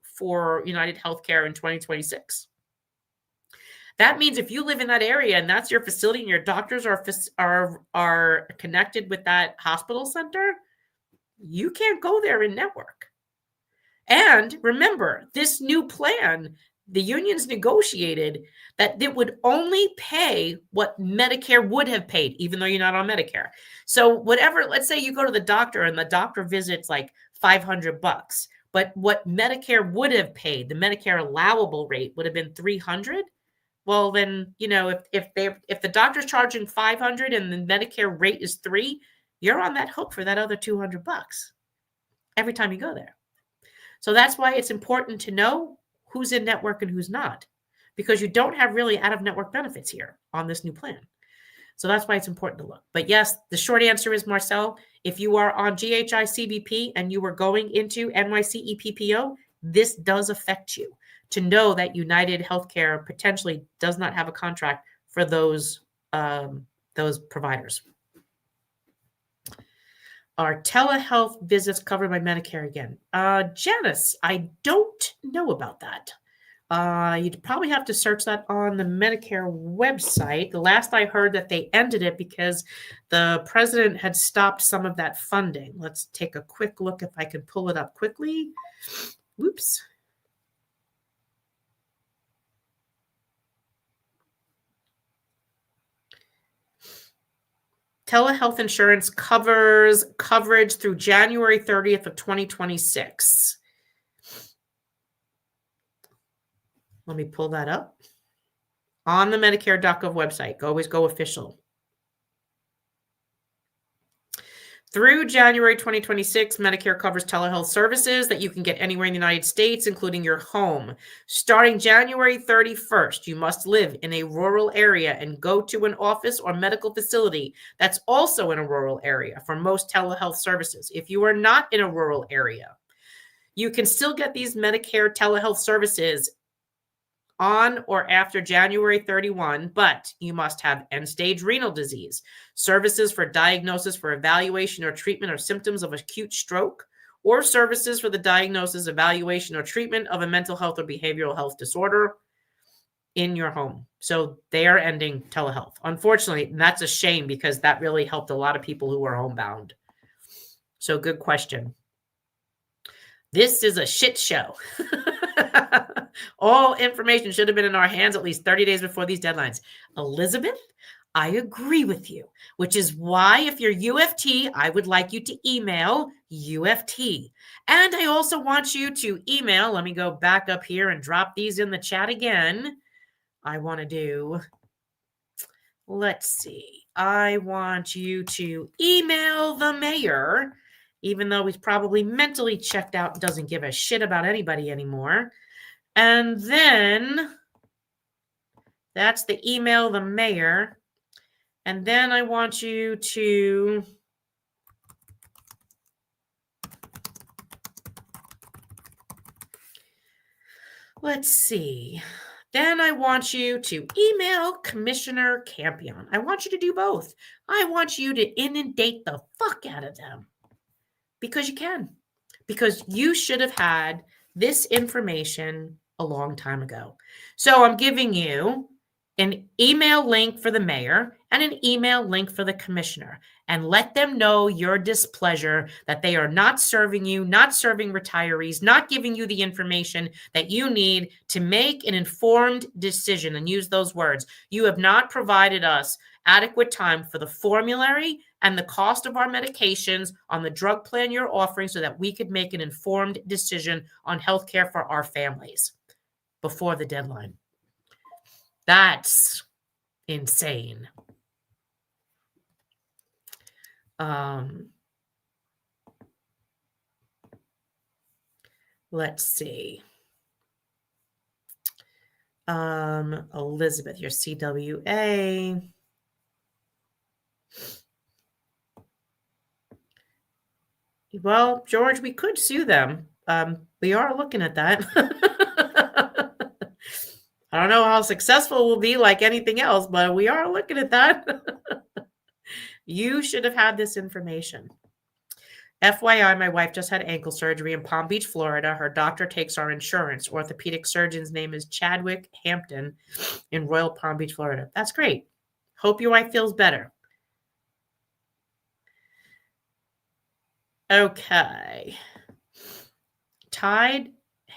United Healthcare in 2026. That means if you live in that area and that's your facility and your doctors are connected with that hospital center, you can't go there in network. And remember, this new plan, the unions negotiated that it would only pay what Medicare would have paid, even though you're not on Medicare. So whatever, let's say you go to the doctor and the doctor visits like $500, but what Medicare would have paid, the Medicare allowable rate would have been $300. Well, then, if the doctor's charging $500 and the Medicare rate is $300, you're on that hook for that other $200 every time you go there. So that's why it's important to know who's in network and who's not, because you don't have really out-of-network benefits here on this new plan. So that's why it's important to look. But yes, the short answer is, Marcel, if you are on GHI CBP and you were going into NYC EPPO, this does affect you, to know that United Healthcare potentially does not have a contract for those providers. Are telehealth visits covered by Medicare again? Janice, I don't know about that. You'd probably have to search that on the Medicare website. The last I heard that they ended it because the president had stopped some of that funding. Let's take a quick look if I can pull it up quickly. Whoops. Telehealth insurance covers coverage through January 30th of 2026. Let me pull that up. On the Medicare.gov website, always go official. Through January 2026, Medicare covers telehealth services that you can get anywhere in the United States, including your home. Starting January 31st, you must live in a rural area and go to an office or medical facility that's also in a rural area for most telehealth services. If you are not in a rural area, you can still get these Medicare telehealth services on or after January 31, but you must have end-stage renal disease, services for diagnosis for evaluation or treatment or symptoms of acute stroke, or services for the diagnosis, evaluation, or treatment of a mental health or behavioral health disorder in your home. So they are ending telehealth. Unfortunately, and that's a shame because that really helped a lot of people who were homebound. So good question. This is a shit show. All information should have been in our hands at least 30 days before these deadlines. Elizabeth, I agree with you, which is why if you're UFT, I would like you to email UFT. And I also want you to email, let me go back up here and drop these in the chat again. I want to do, let's see, I want you to email the mayor, even though he's probably mentally checked out and doesn't give a shit about anybody anymore. And then that's the email the mayor. And then I want you to let's see. then I want you to email Commissioner Campion. I want you to do both. I want you to inundate the fuck out of them because you can. Because you should have had this information a long time ago. So I'm giving you an email link for the mayor and an email link for the commissioner, and let them know your displeasure that they are not serving you, not serving retirees, not giving you the information that you need to make an informed decision, and use those words. You have not provided us adequate time for the formulary and the cost of our medications on the drug plan you're offering so that we could make an informed decision on healthcare for our families before the deadline. That's insane. Let's see. Elizabeth, your CWA. Well, George, we could sue them. We are looking at that. I don't know how successful we'll be like anything else, but we are looking at that. You should have had this information. FYI, my wife just had ankle surgery in Palm Beach, Florida. Her doctor takes our insurance. Orthopedic surgeon's name is Chadwick Hampton in Royal Palm Beach, Florida. That's great. Hope your wife feels better. Okay. Tied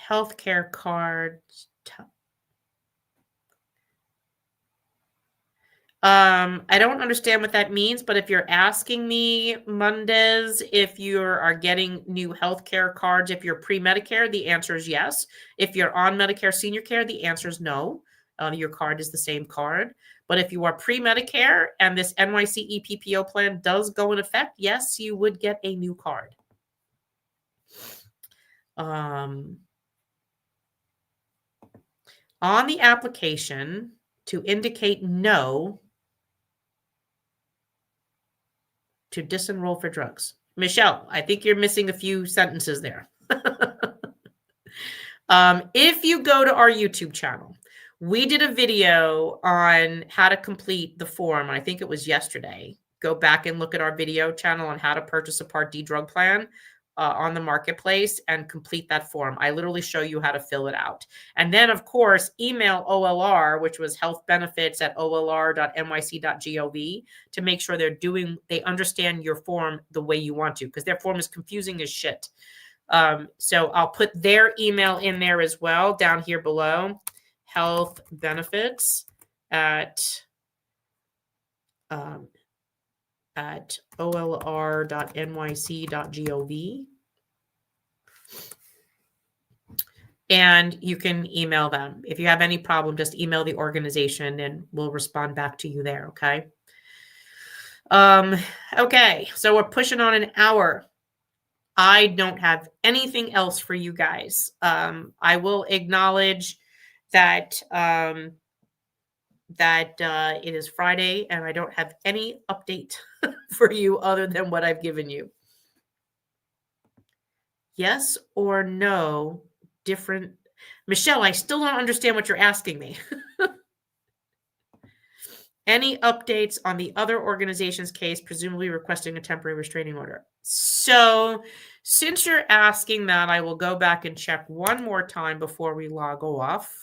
healthcare cards. I don't understand what that means, but if you're asking me, Mundez, if you are getting new healthcare cards, if you're pre-Medicare, the answer is yes. If you're on Medicare Senior Care, the answer is no. Your card is the same card. But if you are pre-Medicare and this NYC EPPO plan does go in effect, yes, you would get a new card. On the application to indicate no to disenroll for drugs. Michelle, I think you're missing a few sentences there. If you go to our YouTube channel, we did a video on how to complete the form. I think it was yesterday. Go back and look at our video channel on how to purchase a Part D drug plan on the marketplace and complete that form. I literally show you how to fill it out. And then, of course, email OLR, which was healthbenefits@olr.nyc.gov, to make sure they understand your form the way you want to, because their form is confusing as shit. So I'll put their email in there as well down here below. Health benefits at olr.nyc.gov. And you can email them. If you have any problem, just email the organization and we'll respond back to you there, okay? Okay, so we're pushing on an hour. I don't have anything else for you guys. I will acknowledge that it is Friday and I don't have any update for you other than what I've given you. Yes or no, different. Michelle, I still don't understand what you're asking me. Any updates on the other organization's case, presumably requesting a temporary restraining order? So since you're asking that, I will go back and check one more time before we log off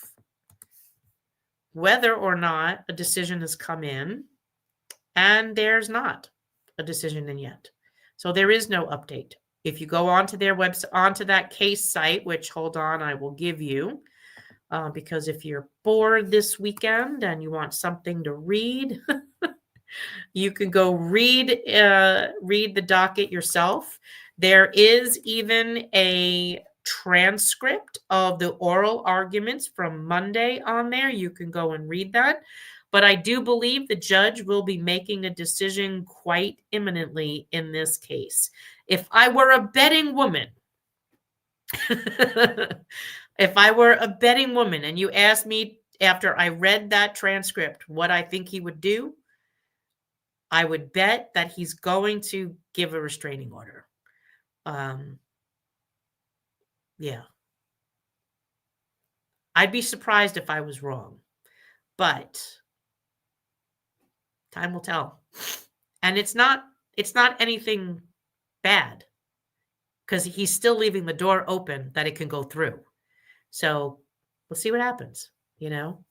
whether or not a decision has come in, and there's not a decision in yet. So there is no update. If you go onto their website, onto that case site, which, hold on, I will give you, because if you're bored this weekend and you want something to read, you can go read the docket yourself. There is even a transcript of the oral arguments from Monday on there. You can go and read that. But I do believe the judge will be making a decision quite imminently in this case. If I were a betting woman, if I were a betting woman and you asked me after I read that transcript what I think he would do, I would bet that he's going to give a restraining order. Yeah. I'd be surprised if I was wrong, but time will tell. And it's not anything bad, because he's still leaving the door open that it can go through. So we'll see what happens, you know?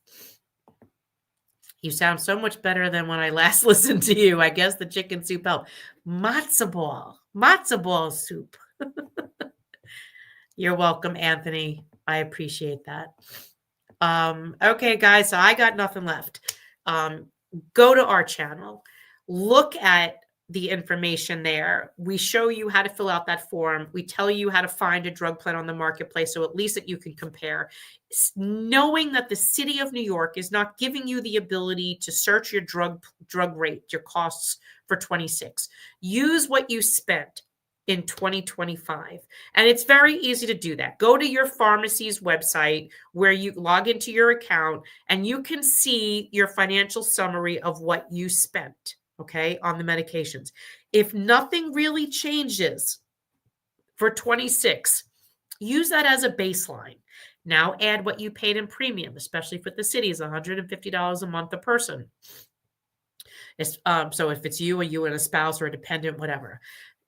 You sound so much better than when I last listened to you. I guess the chicken soup helped. Matzo ball soup. You're welcome, Anthony. I appreciate that. Okay, guys, so I got nothing left. Go to our channel, look at the information there. We show you how to fill out that form. We tell you how to find a drug plan on the marketplace, so at least that you can compare. Knowing that the city of New York is not giving you the ability to search your drug rate, your costs for 26. Use what you spent in 2025. And it's very easy to do that. Go to your pharmacy's website where you log into your account and you can see your financial summary of what you spent, okay, on the medications. If nothing really changes for 26, use that as a baseline. Now add what you paid in premium, especially for the city, is $150 a month a person. So if it's you and a spouse or a dependent, whatever.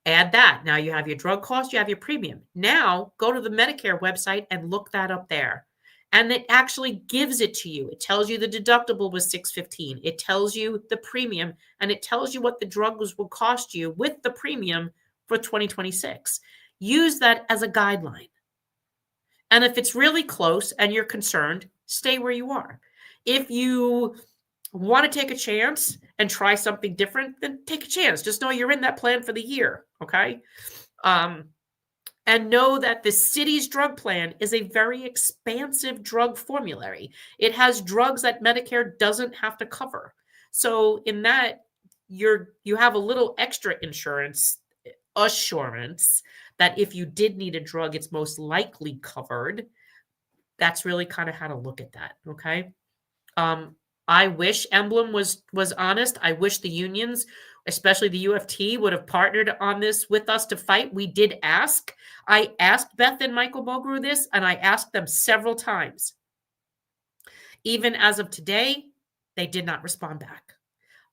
Add that. Now you have your drug cost, you have your premium. Now go to the Medicare website and look that up there. And it actually gives it to you. It tells you the deductible was $615. It tells you the premium, and it tells you what the drugs will cost you with the premium for 2026. Use that as a guideline. And if it's really close and you're concerned, stay where you are. If you want to take a chance and try something different, then take a chance. Just know you're in that plan for the year, okay? And know that the city's drug plan is a very expansive drug formulary. It has drugs that Medicare doesn't have to cover. So in that, you have a little extra insurance assurance that if you did need a drug, it's most likely covered. That's really kind of how to look at that, okay? I wish Emblem was honest. I wish the unions, especially the UFT, would have partnered on this with us to fight. We did ask. I asked Beth and Michael Mulgrew this, and I asked them several times. Even as of today, they did not respond back.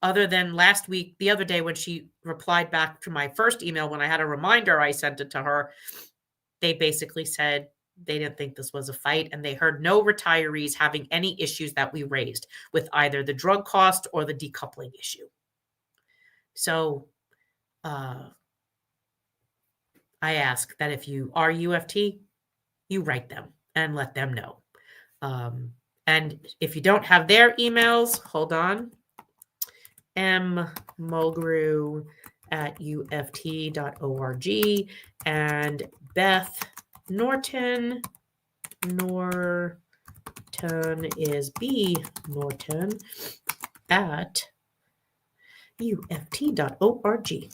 Other than last week, the other day when she replied back to my first email, when I had a reminder, I sent it to her. They basically said they didn't think this was a fight, and they heard no retirees having any issues that we raised with either the drug cost or the decoupling issue. So I ask that if you are UFT, you write them and let them know. And if you don't have their emails, hold on. mmulgrew@uft.org and Beth Norton is B Norton at uft.org.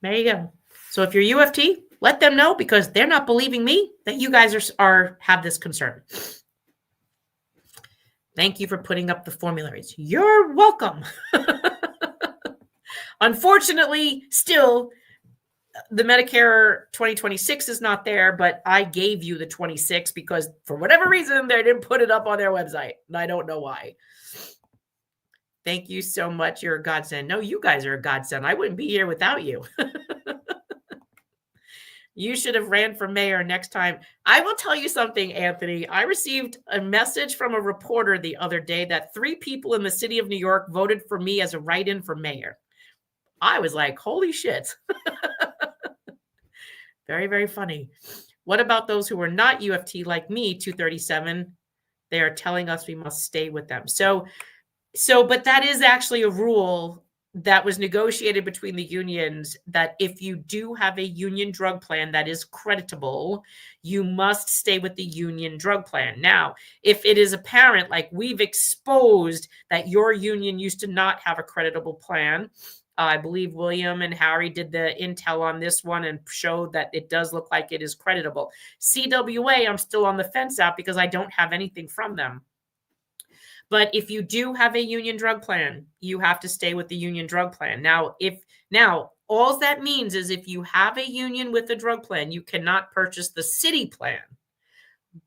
There you go. So if you're UFT, let them know, because they're not believing me that you guys have this concern. Thank you for putting up the formularies. You're welcome. Unfortunately, still, the Medicare 2026 is not there, but I gave you the 26 because for whatever reason, they didn't put it up on their website. And I don't know why. Thank you so much. You're a godsend. No, you guys are a godsend. I wouldn't be here without you. You should have ran for mayor next time. I will tell you something, Anthony. I received a message from a reporter the other day that 3 people in the city of New York voted for me as a write-in for mayor. I was like, holy shit. Very, very funny. What about those who are not UFT like me, 237? They are telling us we must stay with them. But that is actually a rule that was negotiated between the unions, that if you do have a union drug plan that is creditable, you must stay with the union drug plan. Now, if it is apparent, like we've exposed that your union used to not have a creditable plan, I believe William and Harry did the intel on this one and showed that it does look like it is creditable. CWA, I'm still on the fence out because I don't have anything from them. But if you do have a union drug plan, you have to stay with the union drug plan. Now, all that means is if you have a union with a drug plan, you cannot purchase the city plan.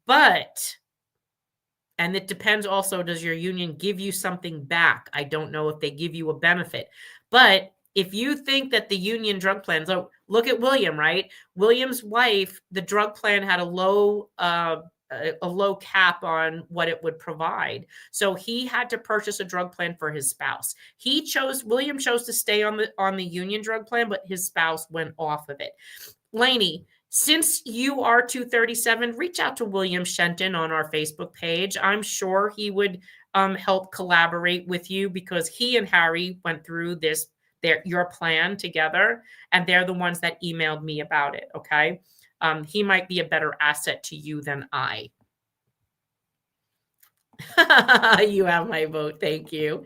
But, and it depends also, does your union give you something back? I don't know if they give you a benefit. But if you think that the union drug plan, so look at William, right? William's wife, the drug plan had a low cap on what it would provide. So he had to purchase a drug plan for his spouse. William chose to stay on the union drug plan, but his spouse went off of it. Lainey, since you are 237, reach out to William Shenton on our Facebook page. I'm sure he would help collaborate with you, because he and Harry went through your plan together, and they're the ones that emailed me about it. Okay. He might be a better asset to you than I. You have my vote. Thank you.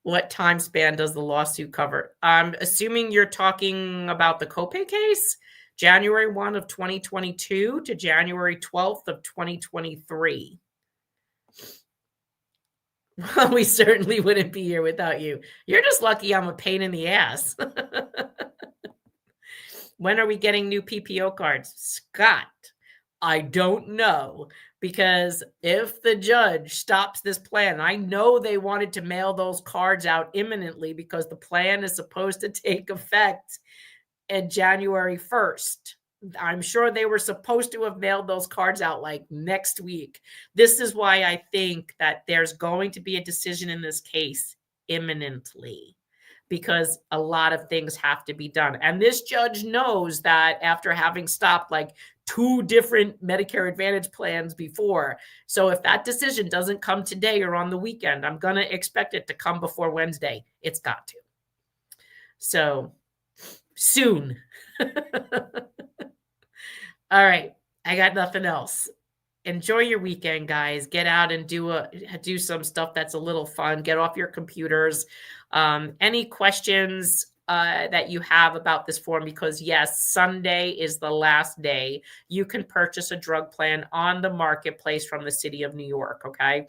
What time span does the lawsuit cover? I'm assuming you're talking about the copay case, January 1 of 2022 to January 12th of 2023. Well, we certainly wouldn't be here without you. You're just lucky I'm a pain in the ass. When are we getting new PPO cards? Scott, I don't know, because if the judge stops this plan, I know they wanted to mail those cards out imminently, because the plan is supposed to take effect at January 1st. I'm sure they were supposed to have mailed those cards out like next week. This is why I think that there's going to be a decision in this case imminently, because a lot of things have to be done. And this judge knows that after having stopped like 2 different Medicare Advantage plans before. So if that decision doesn't come today or on the weekend, I'm going to expect it to come before Wednesday. It's got to. So soon. All right. I got nothing else. Enjoy your weekend, guys. Get out and do some stuff that's a little fun. Get off your computers. Any questions that you have about this form? Because yes, Sunday is the last day you can purchase a drug plan on the marketplace from the city of New York. Okay.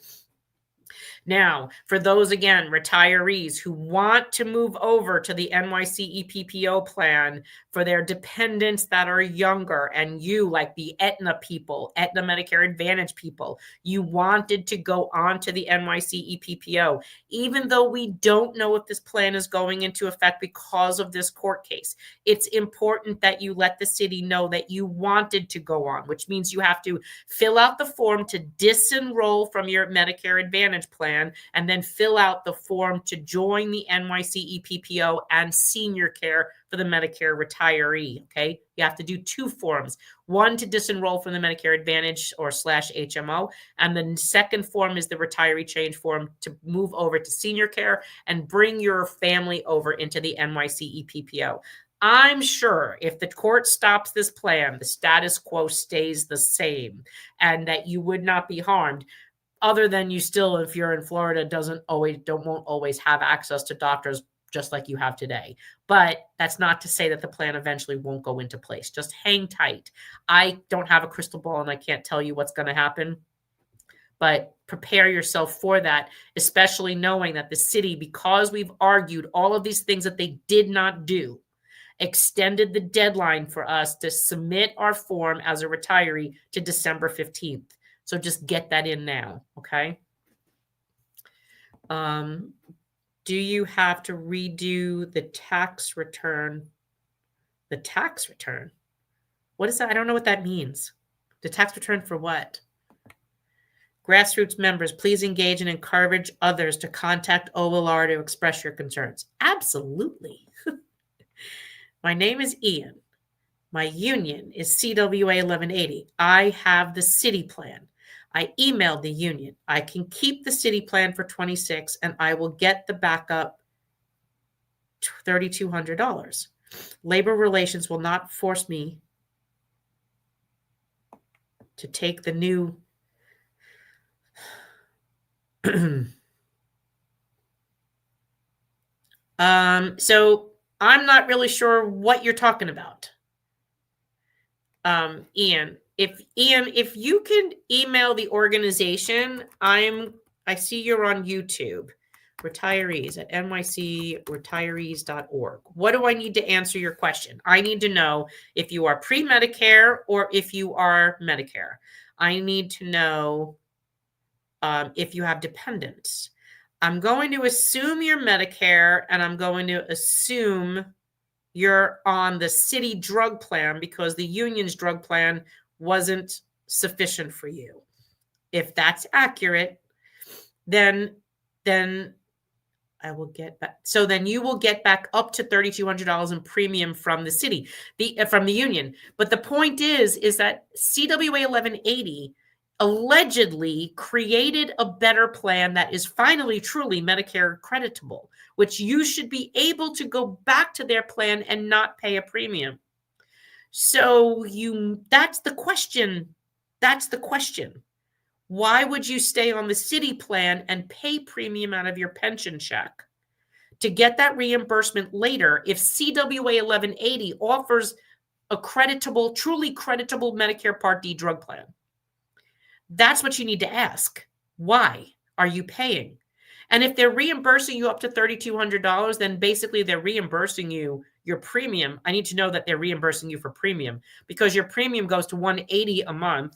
Now, for those, again, retirees who want to move over to the NYC EPPO plan for their dependents that are younger, and you, like the Aetna people, Aetna Medicare Advantage people, you wanted to go on to the NYC EPPO, even though we don't know if this plan is going into effect because of this court case. It's important that you let the city know that you wanted to go on, which means you have to fill out the form to disenroll from your Medicare Advantage plan, and then fill out the form to join the NYC EPPO and senior care for the Medicare retiree. Okay. You have to do 2 forms, one to disenroll from the Medicare Advantage or /HMO. And the second form is the retiree change form to move over to senior care and bring your family over into the NYC EPPO. I'm sure if the court stops this plan, the status quo stays the same, and that you would not be harmed. Other than you still, if you're in Florida, won't always have access to doctors just like you have today. But that's not to say that the plan eventually won't go into place. Just hang tight. I don't have a crystal ball and I can't tell you what's going to happen. But prepare yourself for that, especially knowing that the city, because we've argued all of these things that they did not do, extended the deadline for us to submit our form as a retiree to December 15th. So just get that in now, okay? Do you have to redo the tax return? The tax return? What is that? I don't know what that means. The tax return for what? Grassroots members, please engage and encourage others to contact OLR to express your concerns. Absolutely. My name is Ian. My union is CWA 1180. I have the city plan. I emailed the union. I can keep the city plan for $26, and I will get the backup $3,200. Labor relations will not force me to take the new. So I'm not really sure what you're talking about. Ian, if you can email the organization, I see you're on YouTube, retirees at nycretirees.org. What do I need to answer your question? I need to know if you are pre-Medicare or if you are Medicare. I need to know if you have dependents. I'm going to assume you're Medicare, and I'm going to assume you're on the city drug plan because the union's drug plan wasn't sufficient for you. If that's accurate, then I will get back. So then you will get back up to $3,200 in premium from the city, from the union. But the point is that CWA 1180 allegedly created a better plan that is finally truly Medicare creditable, which you should be able to go back to their plan and not pay a premium. So that's the question. That's the question. Why would you stay on the city plan and pay premium out of your pension check to get that reimbursement later if CWA 1180 offers a creditable, truly creditable Medicare Part D drug plan? That's what you need to ask. Why are you paying? And if they're reimbursing you up to $3,200, then basically they're reimbursing you your premium. I need to know that they're reimbursing you for premium because your premium goes to $180 a month.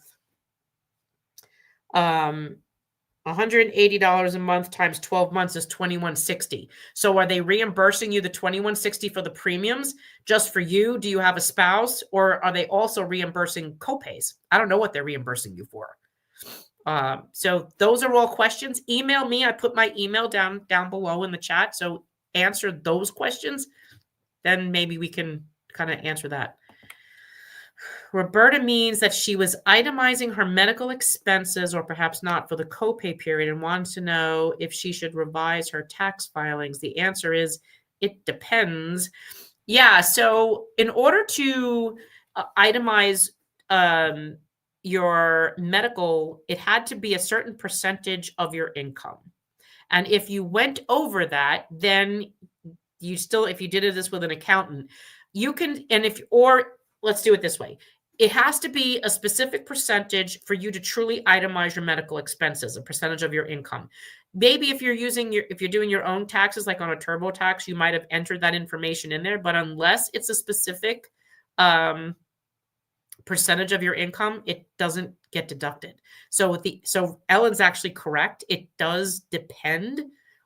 $180 a month times 12 months is $2,160. So are they reimbursing you the $2,160 for the premiums just for you? Do you have a spouse, or are they also reimbursing copays? I don't know what they're reimbursing you for. So those are all questions. Email me. I put my email down below in the chat. So answer those questions. Then maybe we can kind of answer that. Roberta means that she was itemizing her medical expenses, or perhaps not, for the copay period and wants to know if she should revise her tax filings. The answer is it depends. Yeah, so in order to itemize your medical, it had to be a certain percentage of your income. And if you went over that, then you still, if you did this with an accountant, you can, let's do it this way. It has to be a specific percentage for you to truly itemize your medical expenses, a percentage of your income. Maybe if you're doing your own taxes, like on a TurboTax, you might have entered that information in there, but unless it's a specific percentage of your income, it doesn't get deducted. So Ellen's actually correct. It does depend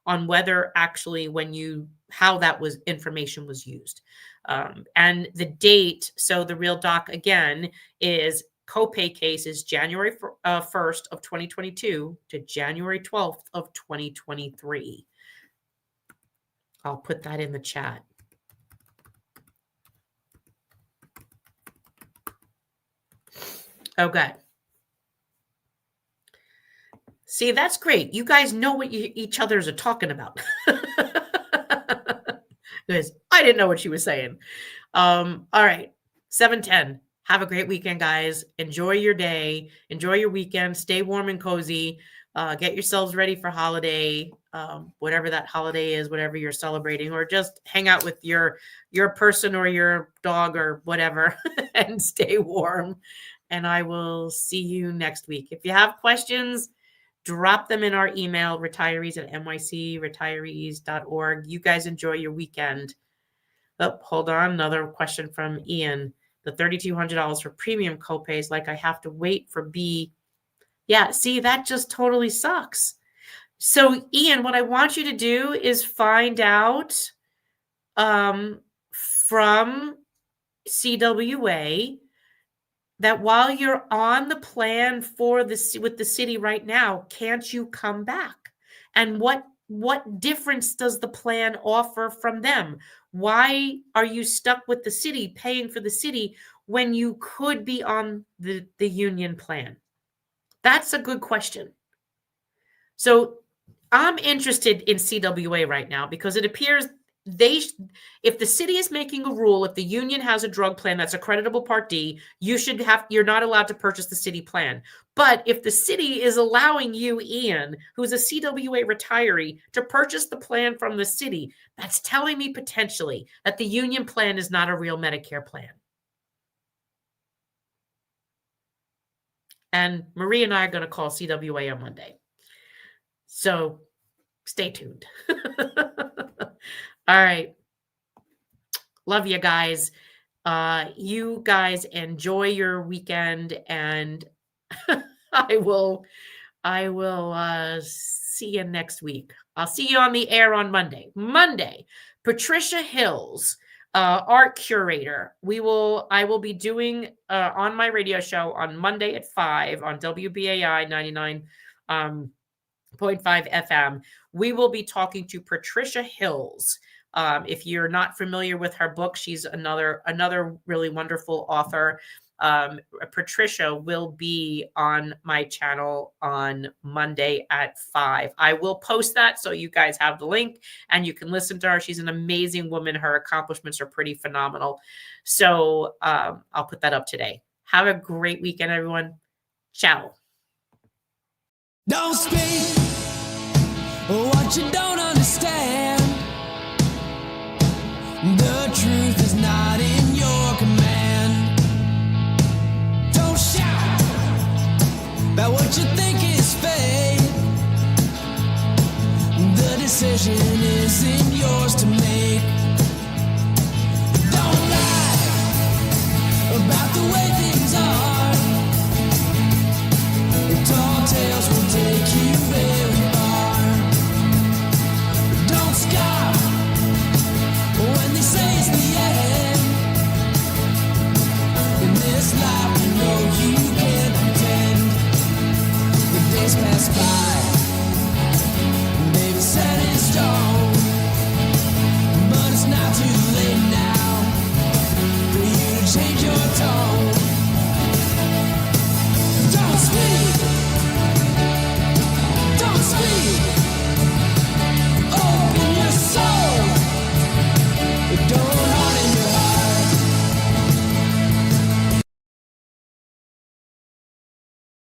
on whether actually how that information was used. And the date, so the real doc again is copay case is January 1st of 2022 to January 12th of 2023. I'll put that in the chat. Okay. See, that's great. You guys know what each others are talking about. Because I didn't know what she was saying. All right. 7:10. Have a great weekend, guys. Enjoy your day. Enjoy your weekend. Stay warm and cozy. Get yourselves ready for holiday, whatever that holiday is, whatever you're celebrating, or just hang out with your person or your dog or whatever and stay warm. And I will see you next week. If you have questions, drop them in our email, retirees@nycretirees.org. You guys enjoy your weekend. Oh, hold on. Another question from Ian. The $3,200 for premium copays, like I have to wait for B. Yeah, see, that just totally sucks. So, Ian, what I want you to do is find out from CWA that while you're on the plan with the city right now, can't you come back? And what difference does the plan offer from them? Why are you stuck with the city, paying for the city, when you could be on the union plan? That's a good question. So I'm interested in CWA right now because it appears if the city is making a rule, if the union has a drug plan that's a creditable Part D, you're not allowed to purchase the city plan. But if the city is allowing you, Ian, who's a CWA retiree, to purchase the plan from the city, that's telling me potentially that the union plan is not a real Medicare plan. And Marie and I are going to call CWA on Monday. So stay tuned. All right. Love you guys. You guys enjoy your weekend, and I will see you next week. I'll see you on the air on Monday. Monday, Patricia Hills, art curator. I will be doing on my radio show on Monday at 5 on WBAI 99.5 FM. We will be talking to Patricia Hills. If you're not familiar with her book, she's another really wonderful author. Patricia will be on my channel on Monday at 5. I will post that so you guys have the link and you can listen to her. She's an amazing woman. Her accomplishments are pretty phenomenal. So I'll put that up today. Have a great weekend, everyone. Ciao. Don't speak what you don't understand. The truth is not in your command. Don't shout about what you think is fake. The decision isn't yours to make. Don't lie about the way things are. Tall tales will take you very far. Don't scoff when they say it's the end. In this life, you know you can't pretend. The days pass by.